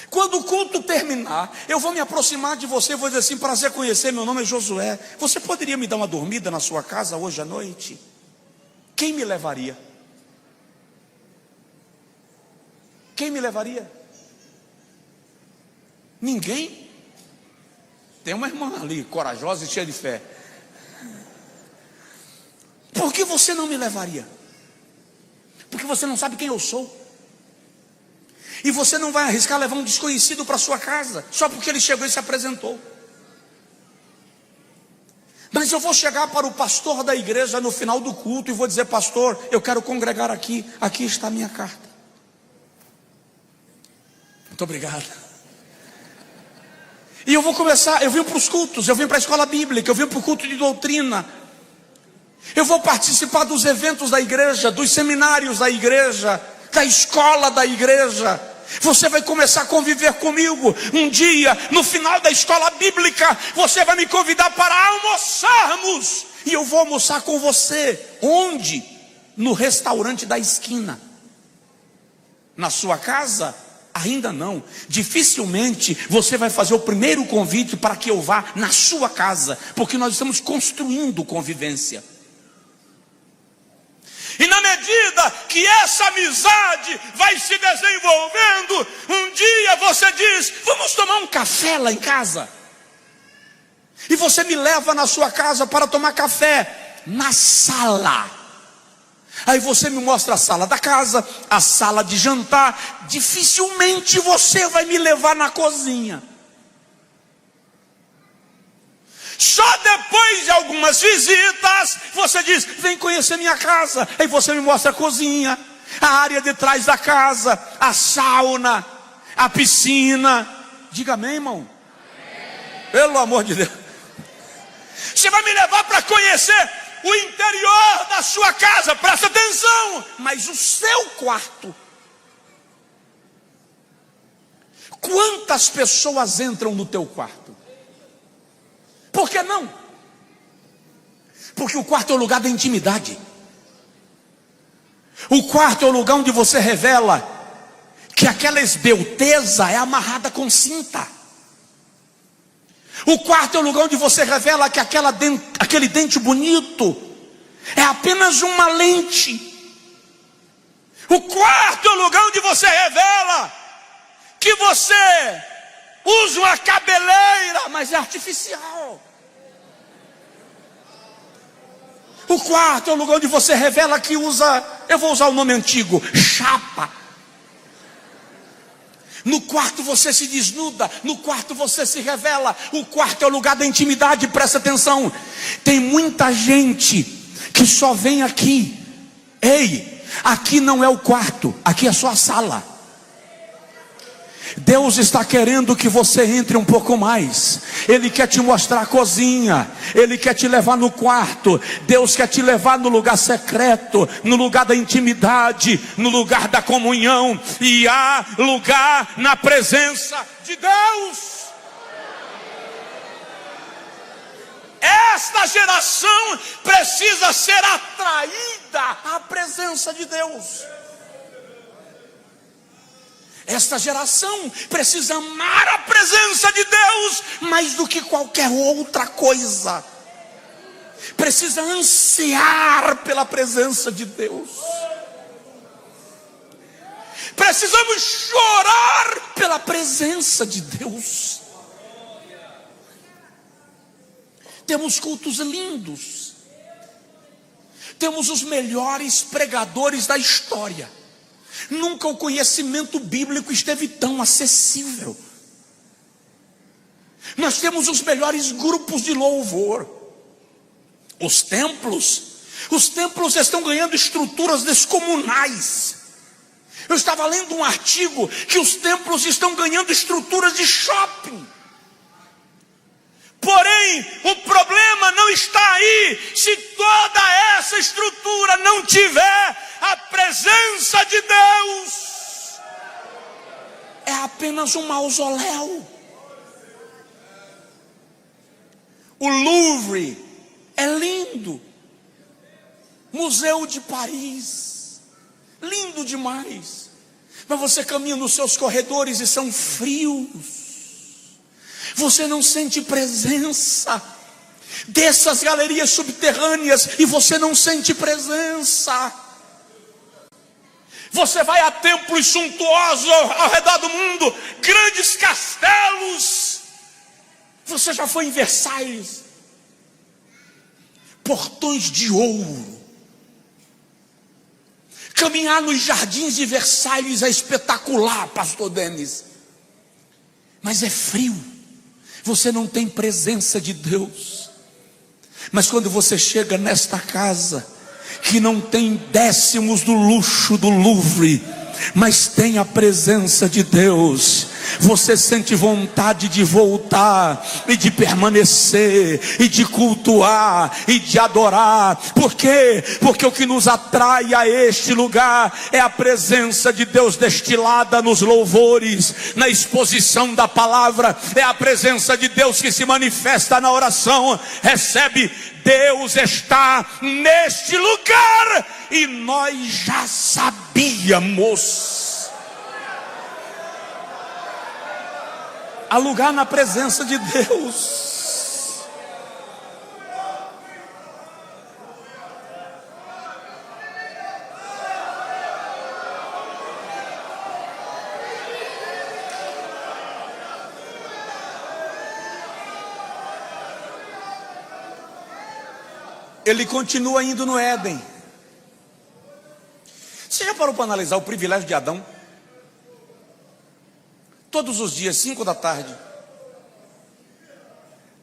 Quando o culto terminar, eu vou me aproximar de você e vou dizer assim: prazer conhecer, meu nome é Josué. Você poderia me dar uma dormida na sua casa hoje à noite? Quem me levaria? Quem me levaria? Ninguém? Tem uma irmã ali, corajosa e cheia de fé. Por que você não me levaria? Porque você não sabe quem eu sou. E você não vai arriscar levar um desconhecido para sua casa, só porque ele chegou e se apresentou. Mas eu vou chegar para o pastor da igreja no final do culto e vou dizer: pastor, eu quero congregar aqui. Aqui está a minha carta. Muito obrigado. E eu vou começar, eu vim para os cultos, eu vim para a escola bíblica, eu vim para o culto de doutrina. Eu vou participar dos eventos da igreja, dos seminários da igreja, da escola da igreja. Você vai começar a conviver comigo. Um dia, no final da escola bíblica, você vai me convidar para almoçarmos. E eu vou almoçar com você. Onde? No restaurante da esquina. Na sua casa? Ainda não. Dificilmente você vai fazer o primeiro convite para que eu vá na sua casa, porque nós estamos construindo convivência. E na medida que essa amizade vai se desenvolvendo, um dia você diz: vamos tomar um café lá em casa. E você me leva na sua casa para tomar café na sala. Aí você me mostra a sala da casa, a sala de jantar. Dificilmente você vai me levar na cozinha. Só depois de algumas visitas você diz: vem conhecer minha casa. Aí você me mostra a cozinha, a área de trás da casa, a sauna, a piscina. Diga amém, irmão. Amém. Pelo amor de Deus. Você vai me levar para conhecer o interior da sua casa. Presta atenção. Mas o seu quarto, quantas pessoas entram no teu quarto? Por que não? Porque o quarto é o lugar da intimidade. O quarto é o lugar onde você revela que aquela esbelteza é amarrada com cinta. O quarto é o lugar onde você revela que aquele dente bonito é apenas uma lente. O quarto é o lugar onde você revela que você usa uma cabeleira, mas é artificial. O quarto é o lugar onde você revela que usa, eu vou usar o nome antigo, chapa. No quarto você se desnuda, no quarto você se revela. O quarto é o lugar da intimidade, presta atenção. Tem muita gente que só vem aqui. Ei, aqui não é o quarto, aqui é só a sala. Deus está querendo que você entre um pouco mais. Ele quer te mostrar a cozinha, Ele quer te levar no quarto. Deus quer te levar no lugar secreto, no lugar da intimidade, no lugar da comunhão. E há lugar na presença de Deus. Esta geração precisa ser atraída à presença de Deus. Esta geração precisa amar a presença de Deus mais do que qualquer outra coisa. Precisa ansiar pela presença de Deus. Precisamos chorar pela presença de Deus. Temos cultos lindos. Temos os melhores pregadores da história. Nunca o conhecimento bíblico esteve tão acessível. Nós temos os melhores grupos de louvor. Os templos estão ganhando estruturas descomunais. Eu estava lendo um artigo que os templos estão ganhando estruturas de shopping. Porém, o problema não está aí. Se toda essa estrutura não tiver a presença de Deus, é apenas um mausoléu. O Louvre é lindo. Museu de Paris, lindo demais. Mas você caminha nos seus corredores e são frios. Você não sente presença. Desça as galerias subterrâneas e você não sente presença. Você vai a templos suntuosos ao redor do mundo, grandes castelos. Você já foi em Versalhes? Portões de ouro. Caminhar nos jardins de Versalhes é espetacular, pastor Denis. Mas é frio. Você não tem presença de Deus. Mas quando você chega nesta casa, que não tem décimos do luxo do Louvre, mas tem a presença de Deus, você sente vontade de voltar e de permanecer e de cultuar e de adorar. Por quê? Porque o que nos atrai a este lugar é a presença de Deus destilada nos louvores, na exposição da palavra. É a presença de Deus que se manifesta na oração. Recebe: Deus está neste lugar, e nós já sabíamos. Há lugar na presença de Deus. Ele continua indo no Éden. Você já parou para analisar o privilégio de Adão? Todos os dias, 5 da tarde,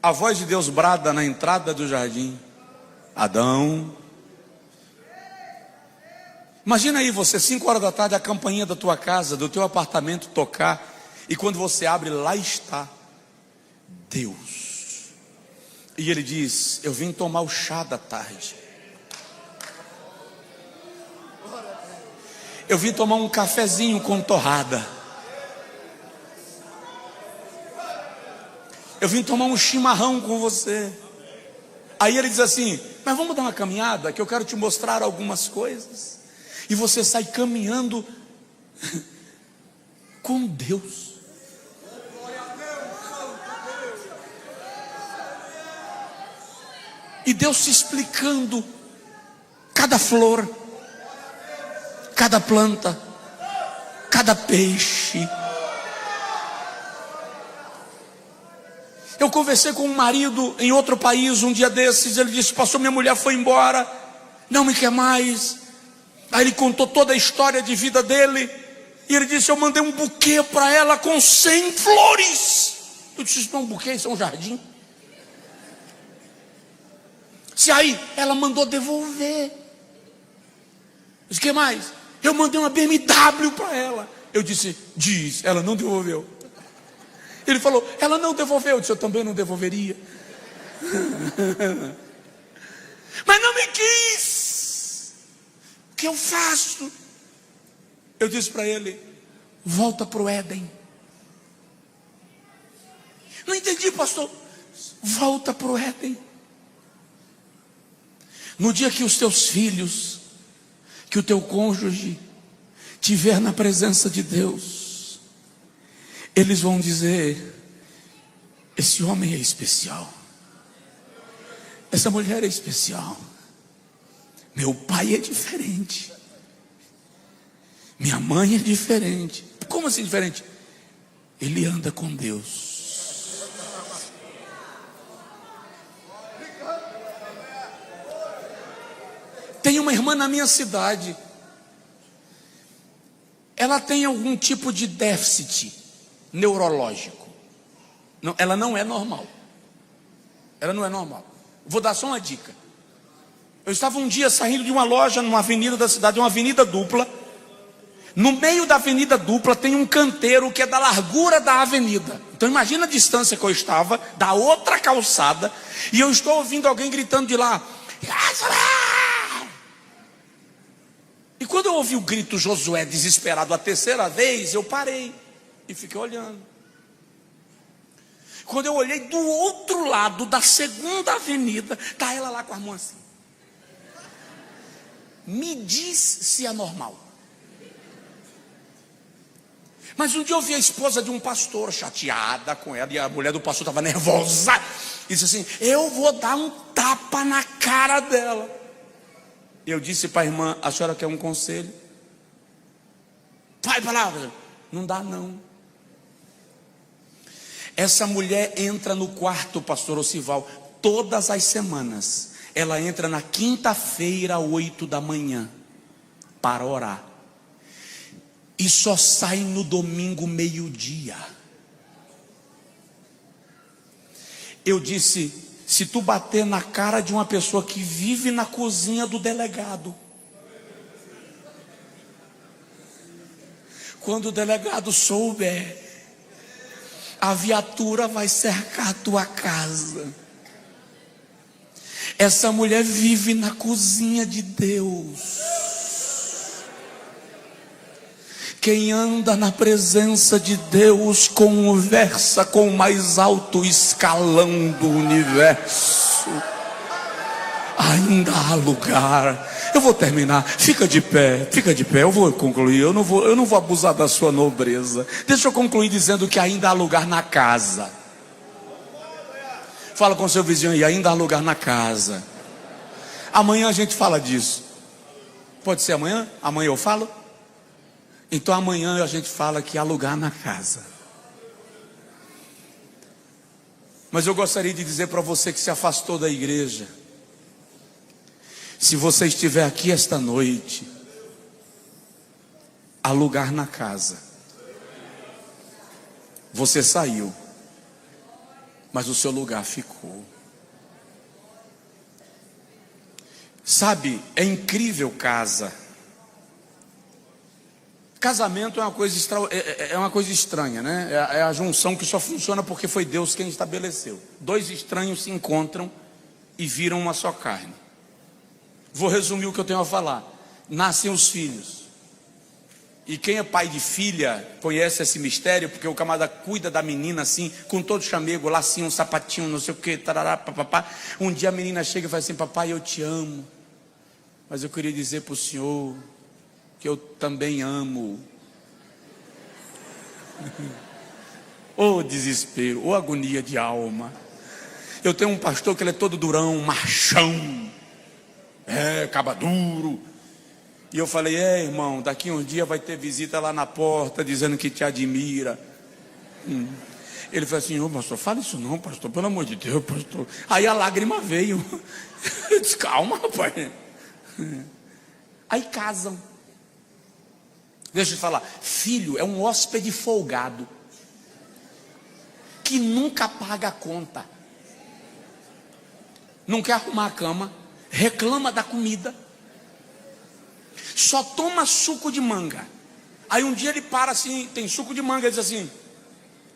a voz de Deus brada na entrada do jardim: Adão. Imagina aí você, 5 horas da tarde, a campainha da tua casa, do teu apartamento tocar, e quando você abre, lá está Deus. E ele diz: eu vim tomar o chá da tarde. Eu vim tomar um cafezinho com torrada. Eu vim tomar um chimarrão com você. Aí ele diz assim: mas vamos dar uma caminhada, que eu quero te mostrar algumas coisas. E você sai caminhando com Deus. E Deus te explicando cada flor, cada planta, cada peixe. Eu conversei com um marido em outro país um dia desses. Ele disse: pastor, minha mulher foi embora, não me quer mais. Aí ele contou toda a história de vida dele. E ele disse: eu mandei um buquê para ela com 100 flores. Eu disse: isso não é um buquê, isso é um jardim. Se aí ela mandou devolver. Eu disse: o que mais? Eu mandei uma BMW para ela. Eu disse: diz. Ela não devolveu. Ele falou: ela não devolveu. Eu disse: eu também não devolveria. Mas não me quis. O que eu faço? Eu disse para ele: volta para o Éden. Não entendi, pastor. Volta para o Éden. No dia que os teus filhos, que o teu cônjuge te ver na presença de Deus, eles vão dizer: esse homem é especial, essa mulher é especial, meu pai é diferente, minha mãe é diferente. Como assim diferente? Ele anda com Deus. Tem uma irmã na minha cidade, ela tem algum tipo de déficit neurológico. Não, ela não é normal. Ela não é normal. Vou dar só uma dica. Eu estava um dia saindo de uma loja numa avenida da cidade, uma avenida dupla. No meio da avenida dupla tem um canteiro que é da largura da avenida. Então imagina a distância que eu estava da outra calçada, e eu estou ouvindo alguém gritando de lá: e quando eu ouvi o grito Josué desesperado a terceira vez, eu parei e fiquei olhando. Quando eu olhei do outro lado da segunda avenida, está ela lá com a mão assim. Me diz se é normal. Mas um dia eu vi a esposa de um pastor chateada com ela, e a mulher do pastor estava nervosa, e disse assim: eu vou dar um tapa na cara dela. Eu disse para a irmã: a senhora quer um conselho? Vai para lá. Não dá não. Essa mulher entra no quarto, pastor Ocival, todas as semanas. Ela entra na quinta-feira, 8 da manhã, para orar. E só sai no domingo, meio-dia. Eu disse: se tu bater na cara de uma pessoa que vive na cozinha do delegado, quando o delegado souber, a viatura vai cercar a tua casa. Essa mulher vive na cozinha de Deus. Quem anda na presença de Deus conversa com o mais alto escalão do universo. Ainda há lugar. Eu vou terminar. Fica de pé, eu vou concluir. Eu não vou abusar da sua nobreza. Deixa eu concluir dizendo que ainda há lugar na casa. Fala com seu vizinho aí: ainda há lugar na casa. Amanhã a gente fala disso. Pode ser amanhã? Amanhã eu falo? Então amanhã a gente fala que há lugar na casa. Mas eu gostaria de dizer para você que se afastou da igreja: se você estiver aqui esta noite, há lugar na casa. Você saiu, mas o seu lugar ficou. Sabe, é incrível casa. Casamento é uma coisa estranha, né? É a junção que só funciona porque foi Deus quem estabeleceu. Dois estranhos se encontram e viram uma só carne. Vou resumir o que eu tenho a falar. Nascem os filhos. E quem é pai de filha conhece esse mistério, porque o camarada cuida da menina assim, com todo chamego, lacinho, um sapatinho, não sei o que, tarará, papapá. Um dia a menina chega e fala assim: papai, eu te amo, mas eu queria dizer para o senhor que eu também amo. Ô desespero, ô agonia de alma. Eu tenho um pastor que ele é todo durão, machão, caba duro. E eu falei: irmão, daqui um dia vai ter visita lá na porta dizendo que te admira. Ele falou assim: ô pastor, fala isso não, pastor, pelo amor de Deus, pastor. Aí a lágrima veio. Eu disse: calma, rapaz. Aí casam. Deixa eu te falar, filho é um hóspede folgado, que nunca paga a conta. Não quer arrumar a cama, reclama da comida, só toma suco de manga. Aí um dia ele para assim, tem suco de manga, ele diz assim: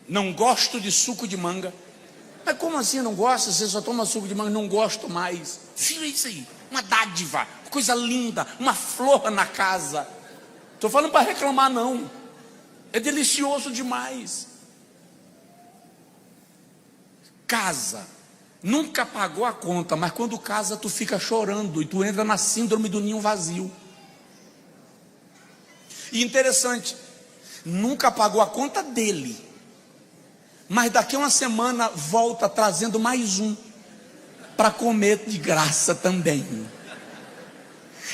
não gosto de suco de manga. Mas como assim não gosta? Você só toma suco de manga? Não gosto mais. Filho, é isso aí, uma dádiva, coisa linda, uma flor na casa. Estou falando para reclamar não, é delicioso demais. Casa, nunca pagou a conta, mas quando casa tu fica chorando e tu entra na síndrome do ninho vazio. E interessante, nunca pagou a conta dele, mas daqui a uma semana volta trazendo mais um para comer de graça também.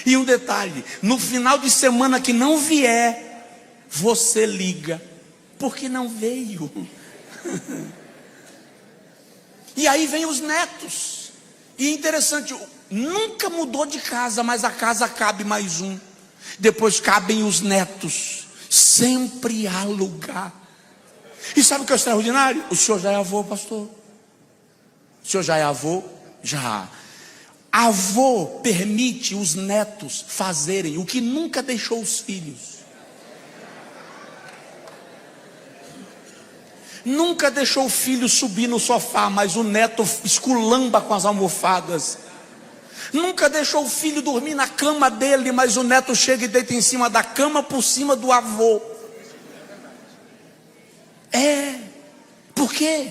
E um detalhe, no final de semana que não vier, você liga, porque não veio. E aí vem os netos. E interessante, nunca mudou de casa, mas a casa cabe mais um. Depois cabem os netos. Sempre há lugar. E sabe o que é extraordinário? O senhor já é avô, pastor? O senhor já é avô? Já. Avô permite os netos fazerem o que nunca deixou os filhos. Nunca deixou o filho subir no sofá, mas o neto esculamba com as almofadas. Nunca deixou o filho dormir na cama dele, mas o neto chega e deita em cima da cama por cima do avô. Por quê?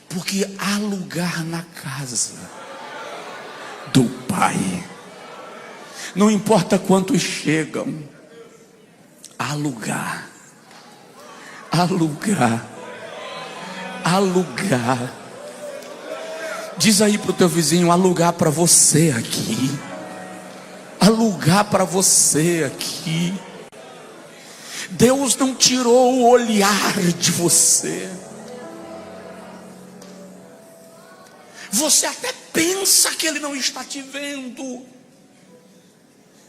Porque há lugar na casa do pai. Não importa quantos chegam, há lugar. Há lugar. Há lugar. Diz aí para o teu vizinho: há lugar para você aqui. Há lugar para você aqui. Deus não tirou o olhar de você. Você até pensa que Ele não está te vendo,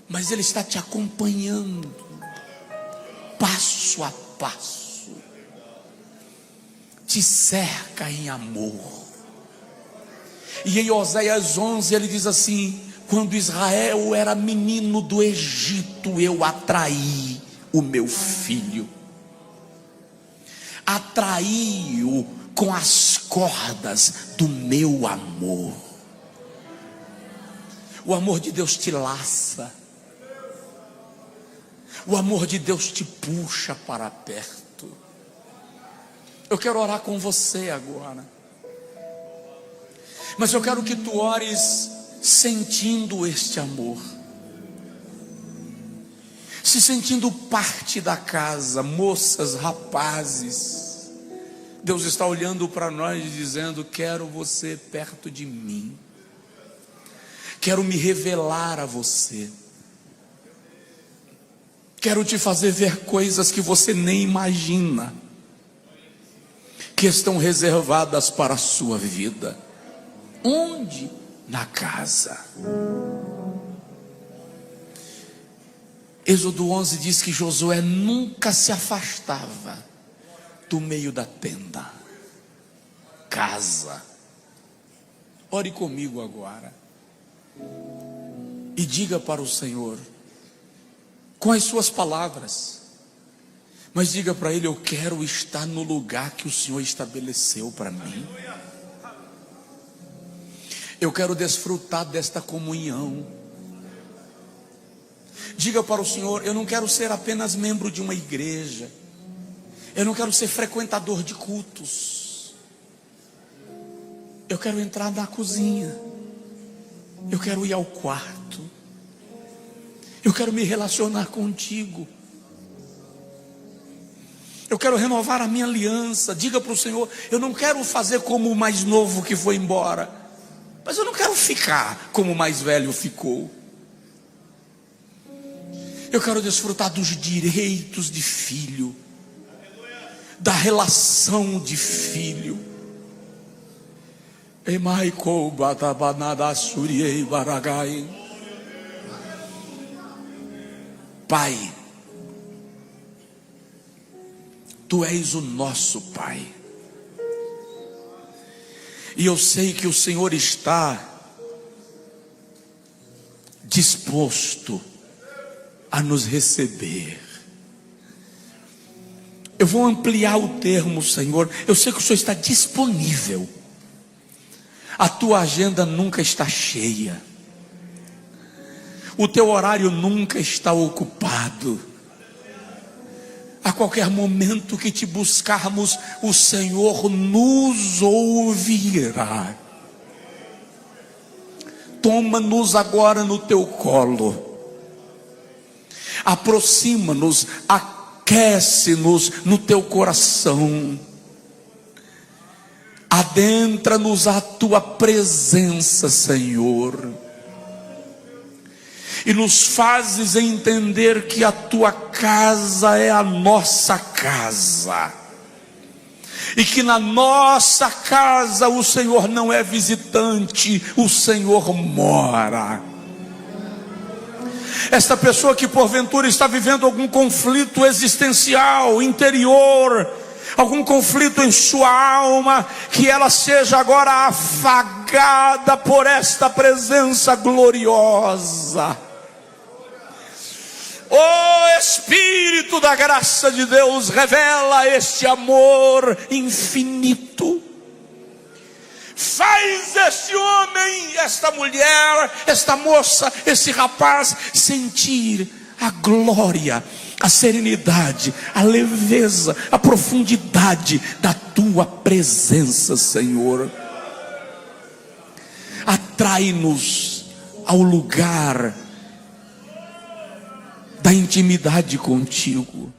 mas Ele está te acompanhando, passo a passo, te cerca em amor. E em Oséias 11 ele diz assim: quando Israel era menino do Egito, eu atraí o meu filho, atraí-o com as cordas do meu amor. O amor de Deus te laça, o amor de Deus te puxa para perto. Eu quero orar com você agora, mas eu quero que tu ores sentindo este amor, se sentindo parte da casa. Moças, rapazes, Deus está olhando para nós e dizendo: quero você perto de mim, quero me revelar a você, quero te fazer ver coisas que você nem imagina, que estão reservadas para a sua vida. Onde? Na casa. Êxodo 11 diz que Josué nunca se afastava do meio da tenda. Casa. Ore comigo agora e diga para o Senhor, com as suas palavras, mas diga para Ele: eu quero estar no lugar que o Senhor estabeleceu para mim. Eu quero desfrutar desta comunhão. Diga para o Senhor: eu não quero ser apenas membro de uma igreja, eu não quero ser frequentador de cultos, eu quero entrar na cozinha, eu quero ir ao quarto, eu quero me relacionar contigo, eu quero renovar a minha aliança. Diga para o Senhor: eu não quero fazer como o mais novo que foi embora, mas eu não quero ficar como o mais velho ficou. Eu quero desfrutar dos direitos de filho, da relação de filho. Pai, Tu és o nosso Pai, e eu sei que o Senhor está disposto a nos receber. Eu vou ampliar o termo, Senhor. Eu sei que o Senhor está disponível. A tua agenda nunca está cheia, o teu horário nunca está ocupado. A qualquer momento que te buscarmos, o Senhor nos ouvirá. Toma-nos agora no teu colo, aproxima-nos, aquece-nos no teu coração, adentra-nos à tua presença, Senhor, e nos fazes entender que a tua casa é a nossa casa, e que na nossa casa o Senhor não é visitante, o Senhor mora. Esta pessoa que porventura está vivendo algum conflito existencial, interior, algum conflito em sua alma, que ela seja agora afagada por esta presença gloriosa. O Espírito da graça de Deus revela este amor infinito. Faz este homem, esta mulher, esta moça, esse rapaz sentir a glória, a serenidade, a leveza, a profundidade da tua presença, Senhor. Atrai-nos ao lugar da intimidade contigo.